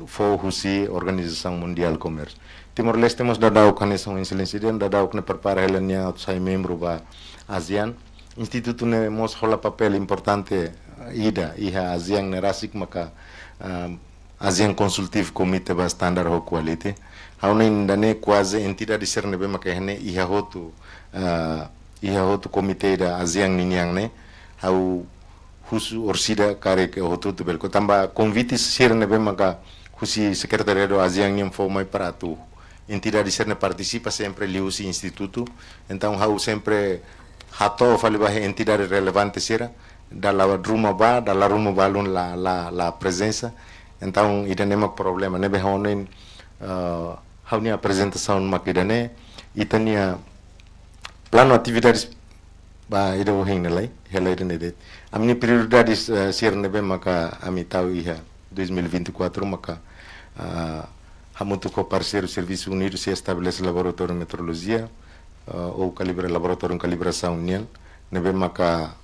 fo husi organização mundial comércio Timor-Leste temos dadau kanesão excelência den dadau kne prepara helania outsai membro ba ASEAN instituto ne mos hola papel importante iha ASEAN ne rasik maka ASEAN consultative committee ba standard ho quality haunin dane quase entidade serne be maka hene iha hotu committee da ASEAN ninyang ne hau husu orsida kare ke hotu tu belko tamba convite serne be maka husi secretariado ASEAN nem foi mai para tu entidade serne participa sempre liusi instituto então hau sempre hato fali bah entidade relevante sira dalla ruma balun la presença então ida nema problema nebe honen hauni apresentação makidane itania plano atividades ba ida wohing nelai helai dene amni prioridades sir nebe maka ami tahu iha 2024 maka hamutu ko parceiro Serviço Unido se estabelece laboratório de meteorologia ou laboratório de calibração nian nebe maka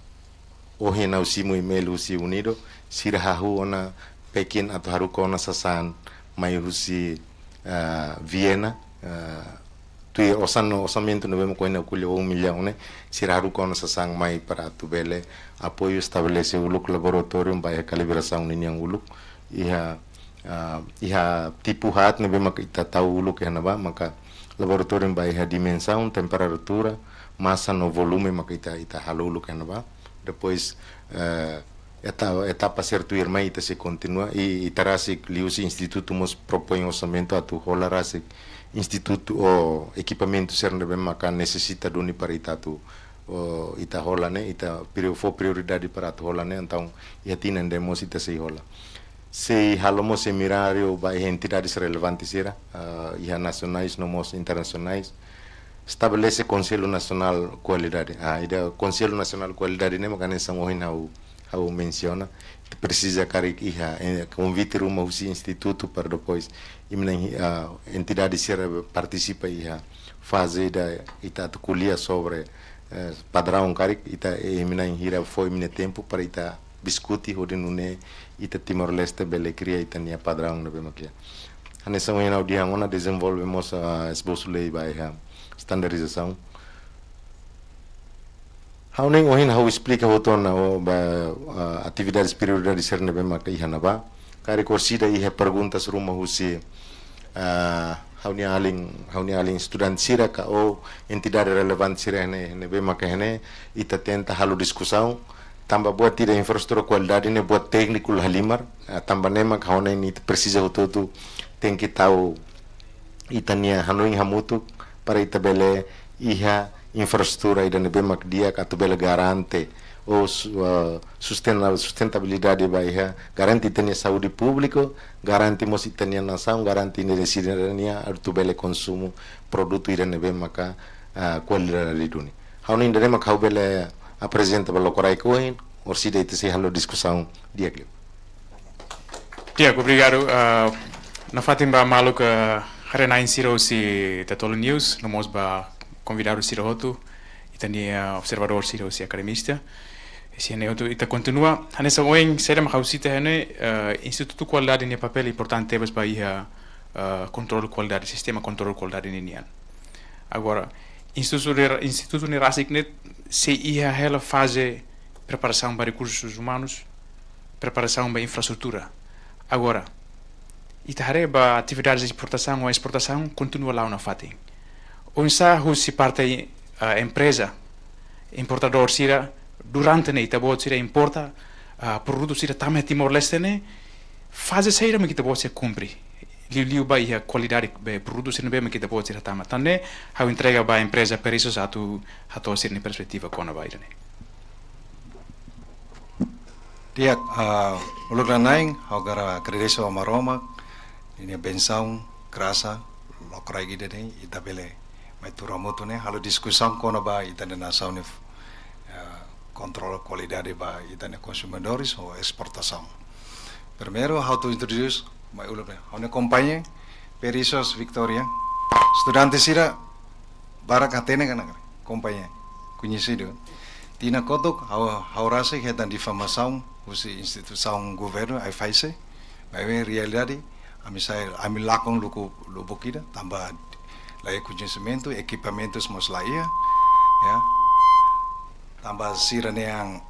ohena usimu email usi unido sirahahu ona Pekin atau haruko ona sasan mai husi Viena tu orçamento nebe mako ina kulio 1 milhão ne siraharuko ona sasan mai para tu bele apoio estabelece uluk laboratório ba calibração nian uluk iha tipu hat nebe maka ita tahu uluk ya naba maka laboratório vai a dimensão, temperatura, massa no volume, maka ita halulu kan ba. Depois etapa certo irmã ita se continua e itarasi liusi instituto mos propõe orçamento atu rola rasi instituto o equipamento serne bem maka necessita duni para itatu ita rola ne ita for prioridade para atu rola ne então ia tinan demos ita se rola se halomo seminário by entidades relevantes era ia nacionais nomos internacionais estabelece Conselho Nacional Qualidade ida Conselho Nacional Qualidade ne maka nesang ohin how menciona precisa cari iha convite uma usi instituto para depois entidade ser participa iha fase da ita kuliah sobre padrão cari ita imnai hira foi mine tempo para ita discutir hodinune ita Timor Leste bele cria ita nia padrão na bemakia anessa uma dia ona desenvolvemos esboço lei by standardização. How nem ohin how explica hotona atividades prioridades serne bem maka iha naba kari korsida iha perguntas rumah husi how ni aling student sira ka o entidade relevante sira ne bem maka hene ita tenta halu discussão tamba buat tidak infrastruktur qualidade ne buat técnico halimar tamba nema how nem it precisa hototu tem que tahu itania hanuing hamutu para ita bele iha infraestrutura ida nebe mak dia katu bela garante o sustentabilidade baiha garanti tenia saúde público garanti mos tenia nação garanti ne cidadania artu bele consumo produto ida nebe maka qualidade duni hauni ida mak hau bele apresenta belo corai coin orsida ite se halo discussão dia que Tiago, obrigado. Na Fatimba malu que Harenain Siro si Tatolo News, nomos ba convidado Siro Hotu, itania observador Siro si academista. Si ane Hotu ita continua. Hanesa oeng serem hausita hane Instituto Qualidade ne papel importante bas ba iha controle qualidade, sistema controle qualidade ninian. Agora, Instituto ne Rasiknet se iha hela fase preparação para recursos humanos, preparação para infraestrutura. Agora, itahare ba atividades de importação ou exportação continua lá na Fatim. Onsa se parte empresa importador sira durante ne itabo sira importa produto sira também Timor Leste ne fase saída me kita se cumpre. Liu ba ia qualidade be produto sira be me kita sira tama. Tanne how entrega ba empresa per isso satu sira ne perspectiva kona ba ira ne. Tiak uluranaing hogara kredeso amaroma ini bensaung krasa lokrai gide ne itabele mai turamoto ne halo diskusang kono ba itane nasaun ne control qualidade ba itane consumidores ou exportação. Primeiro how to introduce mai ulurne one companhia Perisos Victoria estudantes ira barak atene kana companhia conhecido tina kotok how rasa hetan difamação usi instituição governo ai faise mai realidade ami lakong lupo kita tambah lai conhecimento equipamentos mos laia ya tambah sira yang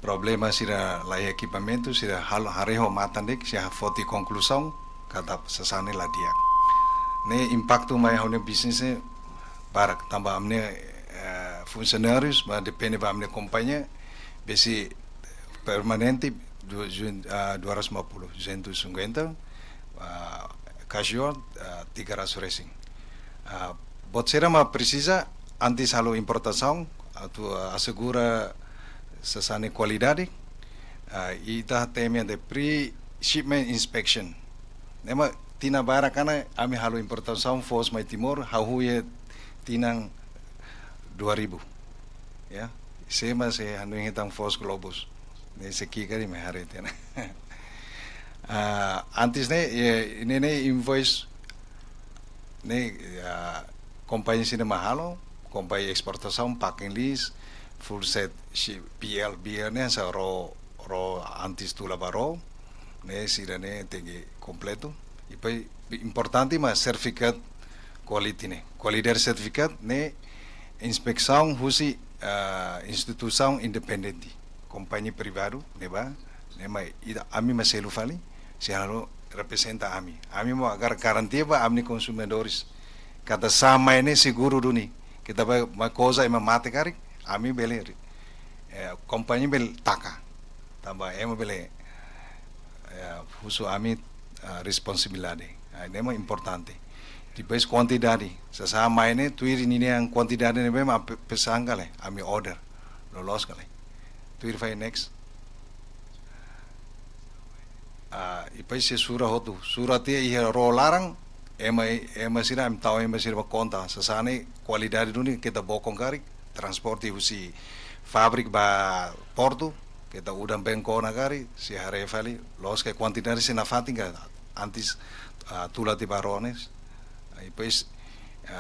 problema sira lai equipamento sira hareho matandek sia foti conclusão kata sasane ladiak ne impacto mai hone bisnis barak tambah amne funcionários mas depende ba amne companhia besi permanente 250, 150, casual 300 racing. Botsera ma precisa antes halo importação, tu assegura sasane qualidade, ita temia de pre-shipment inspection. Nema tina bara kana ami halo importação fos mai Timor, hahuye tinang 2000. Ya, sema se anu hitang fos globus. Nesse aqui que me harete, né? Antes né, ini invoice né, companhia sini mahalo, companhia exportação, packing list, full set BL né, sa ro antes tu labaro, né, sira né, tem completo. E pai importante mas certificado quality né, qualidade certificado né, inspeção husi instituição independente. Companhia privado, neba, nema ami maselu fali, si halo representa ami mo agar garantia ba amni consumidores, kata sama ini seguro duni, kita ba ma cosa ima mate karik, ami bele kompanyi bel taka tamba ema bele husu amit responsabilidade ini mah importante depois quantidade sesama ini tuir ini yang quantidade ini memang pesan kali ami order lolos kali tuir fai next depois se surah tia ia ro larang ema sira am tau ema sira konta sesane qualidade duni kita bokong kari transporti husi fabrik ba porto kita udang bengko nagari si hare fali los ke quantidade se na fatinga antes tula de barones depois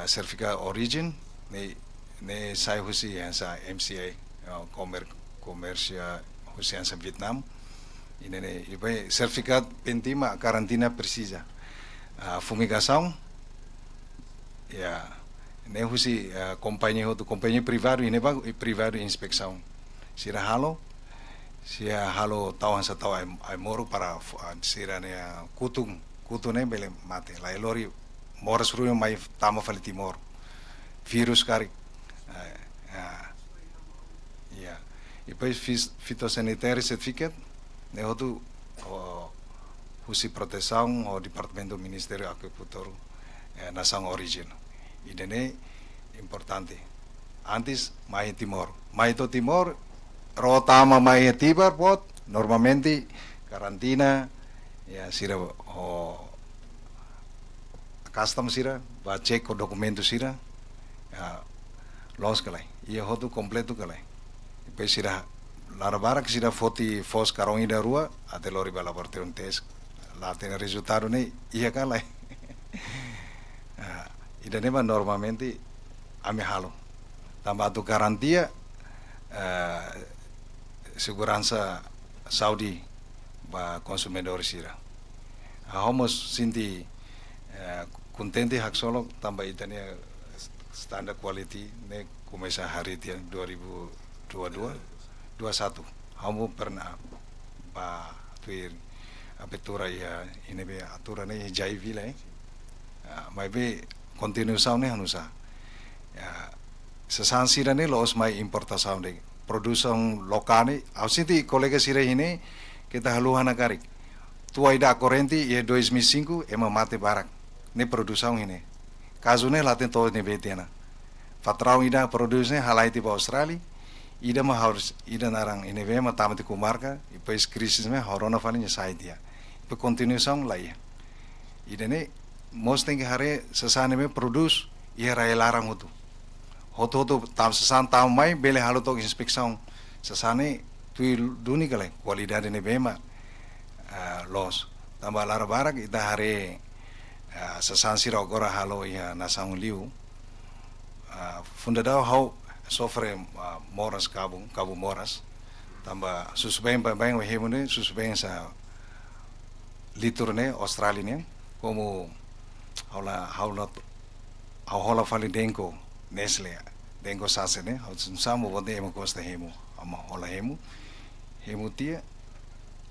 certificado origin ne sai husi asa MCA comercia husi asa Vietnam ini ne depois certificado pentima karantina precisa fumigação ya ne husi companhia privado ini bang privado inspeção sira halo tawan sa tawa ay moro para sira ne kutung ne bele mate la lori moras ruyo mai tama fali timor virus kari ya depois fitossanitário certificate ne hotu husi proteção o departamento do Ministério Agricultura nação origem idene importante antes mai timor rotama mai tibar pot normalmente karantina ya sira custom sira va cek o documento sira los kalai ia hotu completo kalai depois sira larabara que sira foti fos karong ida rua ate lori bala laboratório test lá tem resultado ne ia kalai idane ma normalmente ame halo tambah tu garantia segurança Saudi ba consumidor sira homos sinti contente hak solo tambah itania standar quality ne kumesa hari dia 2021 homo pernah ba tuir apertura ya ini be aturan ne jai vila mai be continuação ne hanusa sesan sira ne los mai importação de produção local ne ausinti colega sira ini kita haluhan agarik tua ida corrente e 2005 ema mate barak ne produção ini caso ne laten to ne betena fatrau ida produce halai tipo Australia ida ma harus ida narang ini be ma tamati kumarka depois krisis me horona falinya saidia pe continuação lá ida ne mosteng hare sesane me produce ia rai larang hutu hoto tam sesan tam mai bele halu to inspeção sesane tui duni kale qualidade ne bema los tambah lar barak ita hare sesan sira agora halo ia nasang liu fundadao hau sofre moras kabu moras tambah susbeng bang we hemune susbeng sa liturne Australia ne como haula fali denko Nestle denko sasene hau samu wonde emo costa hemu ama hola hemu tia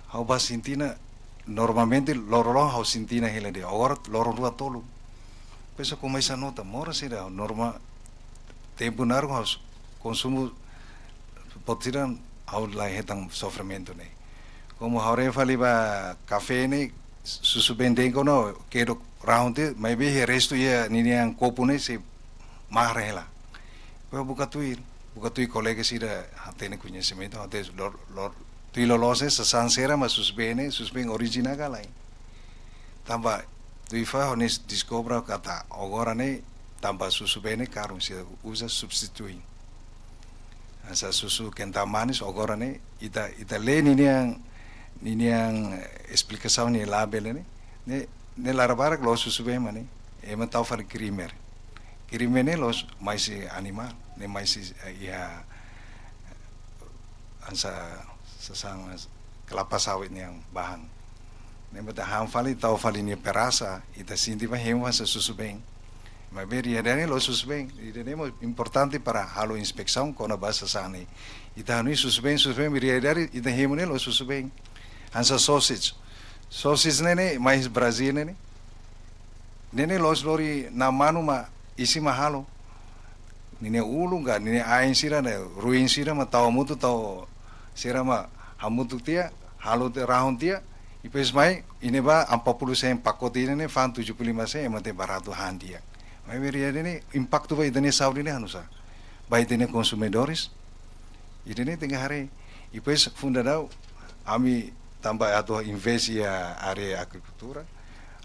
hau basintina normalmente loro hau sintina hele de agora loro rua tolu pesa como esa nota mora sira norma tempo nargo hau consumo potiran hau lai hetang sofrimento ne como haure fali ba café ne susu bendengo no quero raunte mai be resto ia nini yang kopune se marrela buka tuir colega sira hatene conhecimento hate lor tuilo lose sansera mas susbeng original galai tamba tuifa hones descobra kata agora ne tamba susbeng caro se usa substituir asa susu kenta manis agora ne ita le nini yang explicação ni label ne larabara lo susbeng mane ema tau far krimer ne los mais animal ne mais ia ansa sesang kelapa sawit yang bahan ne mata ham fali tau fali ni perasa ita sinti pa hema sa susubeng mas beria dane lo susbeng ide ne importante para halo inspeção kona basa sani ita nu susbeng beria dari ita hema ne lo susbeng ansa sausage ne mais Brasil ne los lori na manu ma isi mahalo nini ulu ga nini ain sira ne ruin sira ma tau mutu tau sira ma hamutu tia halu te rahon tia ipes mai ini ba 40 sen pakoti ini fan 75 sen emate barato handia mai beria ini impacto ba idane saudi ne hanusa ba idane consumidores idane tengah hari ipes funda dau ami tambah atau invest ya area agrikultura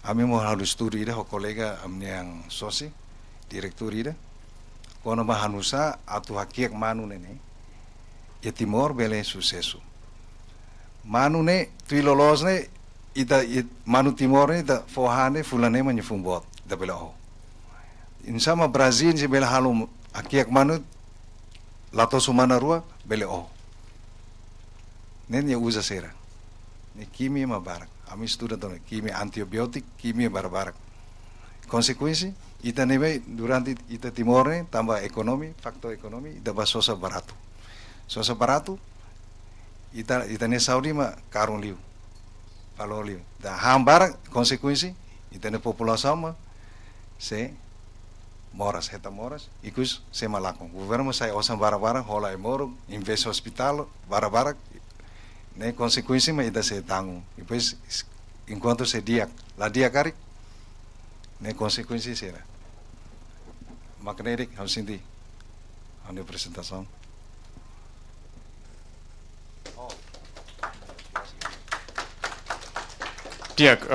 ami mau harus studi ida ho kolega amni yang sosi direktur ida kono ba hanusa atau hakiak manu nene ya timor bele sucesso manu ne twilolos ne ita manu timor ne ita fohane fulane manyefumbot da bele o insama Brazil je bele halum hakiak manu lato sumana rua bele o nen ya usa sera ne kimia mabarak ami studa to kimia antibiotik kimia barbarak konsekuensi ita nebe durante ita timore tambah ekonomi faktor ekonomi ita basosa barato sosa barato ita ne saudi ma karun liu palo liu da hambar konsekuensi ita ne populasi ma se moras heta moras ikus se malakon governo sai osan bara-bara hola emoro invest hospital bara-bara ne konsekuensi ma ita se tanggung depois enquanto se diak la diakari ne konsekuensi será magnetic harus senti a apresentação Tiak,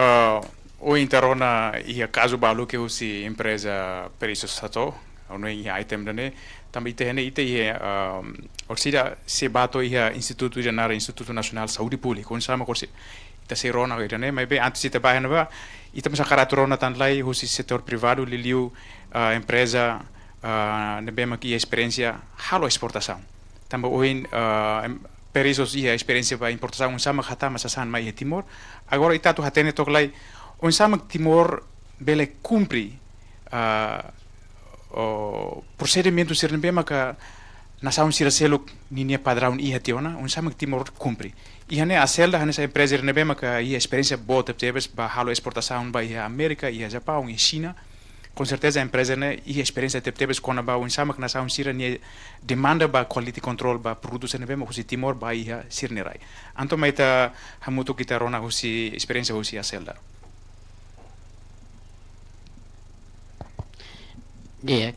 o interona ia caso balu que usi empresa periso sato, ono ia item dane, também tem ite ia orsida se bato ia Instituto Janara Instituto Nasional Saúde Pública, on sama kursi ita se rona dane, mas bem antes ita bahan ba, ita masa karatorona tanlai usi setor privado liliu empresa nebe maki experiência halo exportação. Também oin perisos ia experiência ba importação sama khata masasan mai Timor. Agora ita tu hatene toklai on sama Timor bele cumpri o procedimento ser nebe maka nasaun sira seluk ninia padrão ia tiona on sama Timor cumpri. Ihane aselda hane sa empresa nebe maka ia experiência bota tebes ba halo exportação ba ia América ia Japão ia China. Com certeza a empresa né e a experiência teve com a um sama que nós vamos ir ne demanda ba quality control ba produtos ne vemos o Timor ba ia sirnerai. Anto maita hamuto kita rona usi experiência usi a selda. Dia,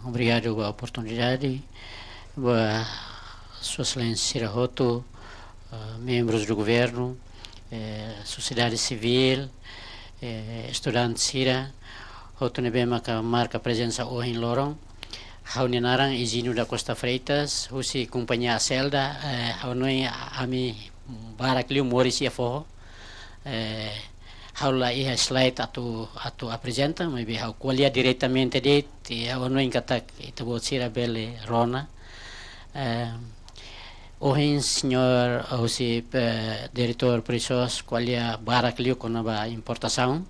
obrigado pela oportunidade, boa Sua Excelência Sirahoto, membros do governo, sociedade civil, estudantes Sira. Hotu nebe maka marca presença hoje em Lorong. Hauni narang izinu da Costa Freitas, husi companhia Selda, haunoi ami barak liu moris ia fo. Haula ia slide atu apresenta, mas be hau qualia diretamente de haunoi katak itabo sira bele rona. Hoje senhor husi diretor presos qualia barak liu konaba importação.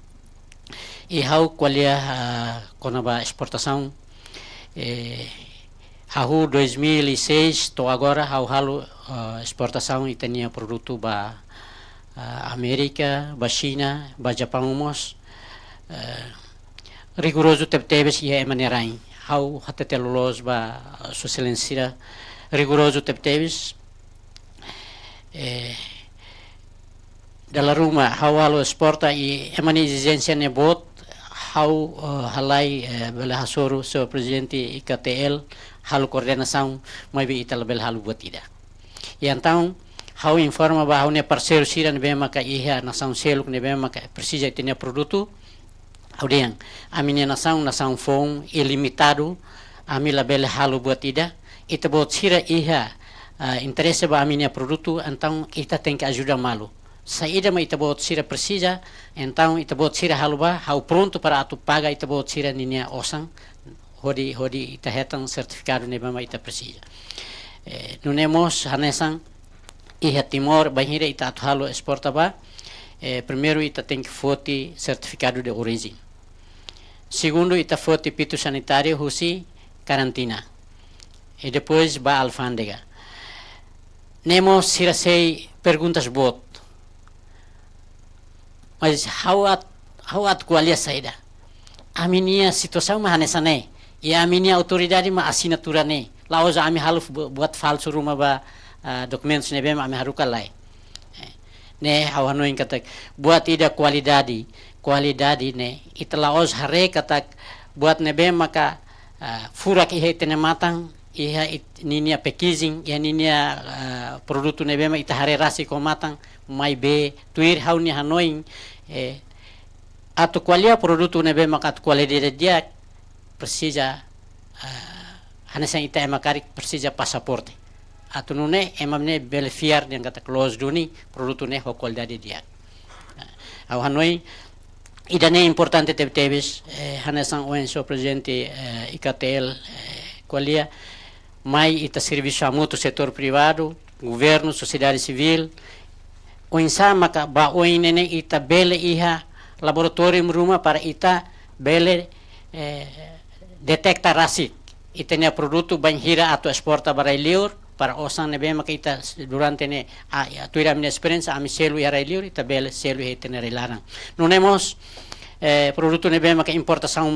E hau qualia konaba exportação hau 2006 to agora hau halu exportação e tinha produto ba América, ba China, ba Japão mos rigoroso tebes ia emanerai hau hatatelos ba Sua Excelência rigoroso tebes dalla Roma hau halu exporta e emani exigência ne bot hau halai bela hasoro so presidente IKTL halu coordenação mai be ital bel halu batida e então hau informa ba hau ne parceiro sira ne bema ka iha nação seluk ne bema ka precisa ter produto hau diang amine nação fong ilimitado amila bel halu batida ita bot sira iha interesse ba amine produto então ita tem que ajudar malu saída mas itabot sira precisa então itabot sira haluba hau pronto para atu paga itabot sira ninia osang hodi ita hetan certificado ne bama ita precisa nunemos hanesan iha Timor bahira ita atu halu exporta ba primeiro ita tem que fote certificado de origem segundo ita fote pito sanitário husi karantina e depois ba alfândega nemos sira sei perguntas bot mas how at qualia saída a minha situação mas nessa né Ya aminia autoridade ma assinatura ne. Laos ami haluf buat falso rumah ba dokumentos ne bem ami haruka lai. Ne hawano yang kata buat tidak kualidade ne ita laos hare kata buat ne bem maka furak ihe tene matang iha ninia packaging ya ninia produto ne bem ita hare rasi ko matang mai be tuir hauni hanoing atau qualia produto ne bem maka qualidade dia precisa hanesan ita emakari precisa passaporte atau nune emamne belfiar yang kata close duni produto ne ho qualidade dia hanoi idane importante tebes hanesan oenso presidente IKTL qualia mai ita serviço a muito setor privado governo sociedade civil o insama ka ba o inene ita bele iha laboratorium rumah para ita bele detecta rasik itenya produto banhira atau exporta para liur para osan nebe maka ita durante ne tuira minha experiência ami selu ya liur ita bele selu itenya larang nunemos produto nebe maka importação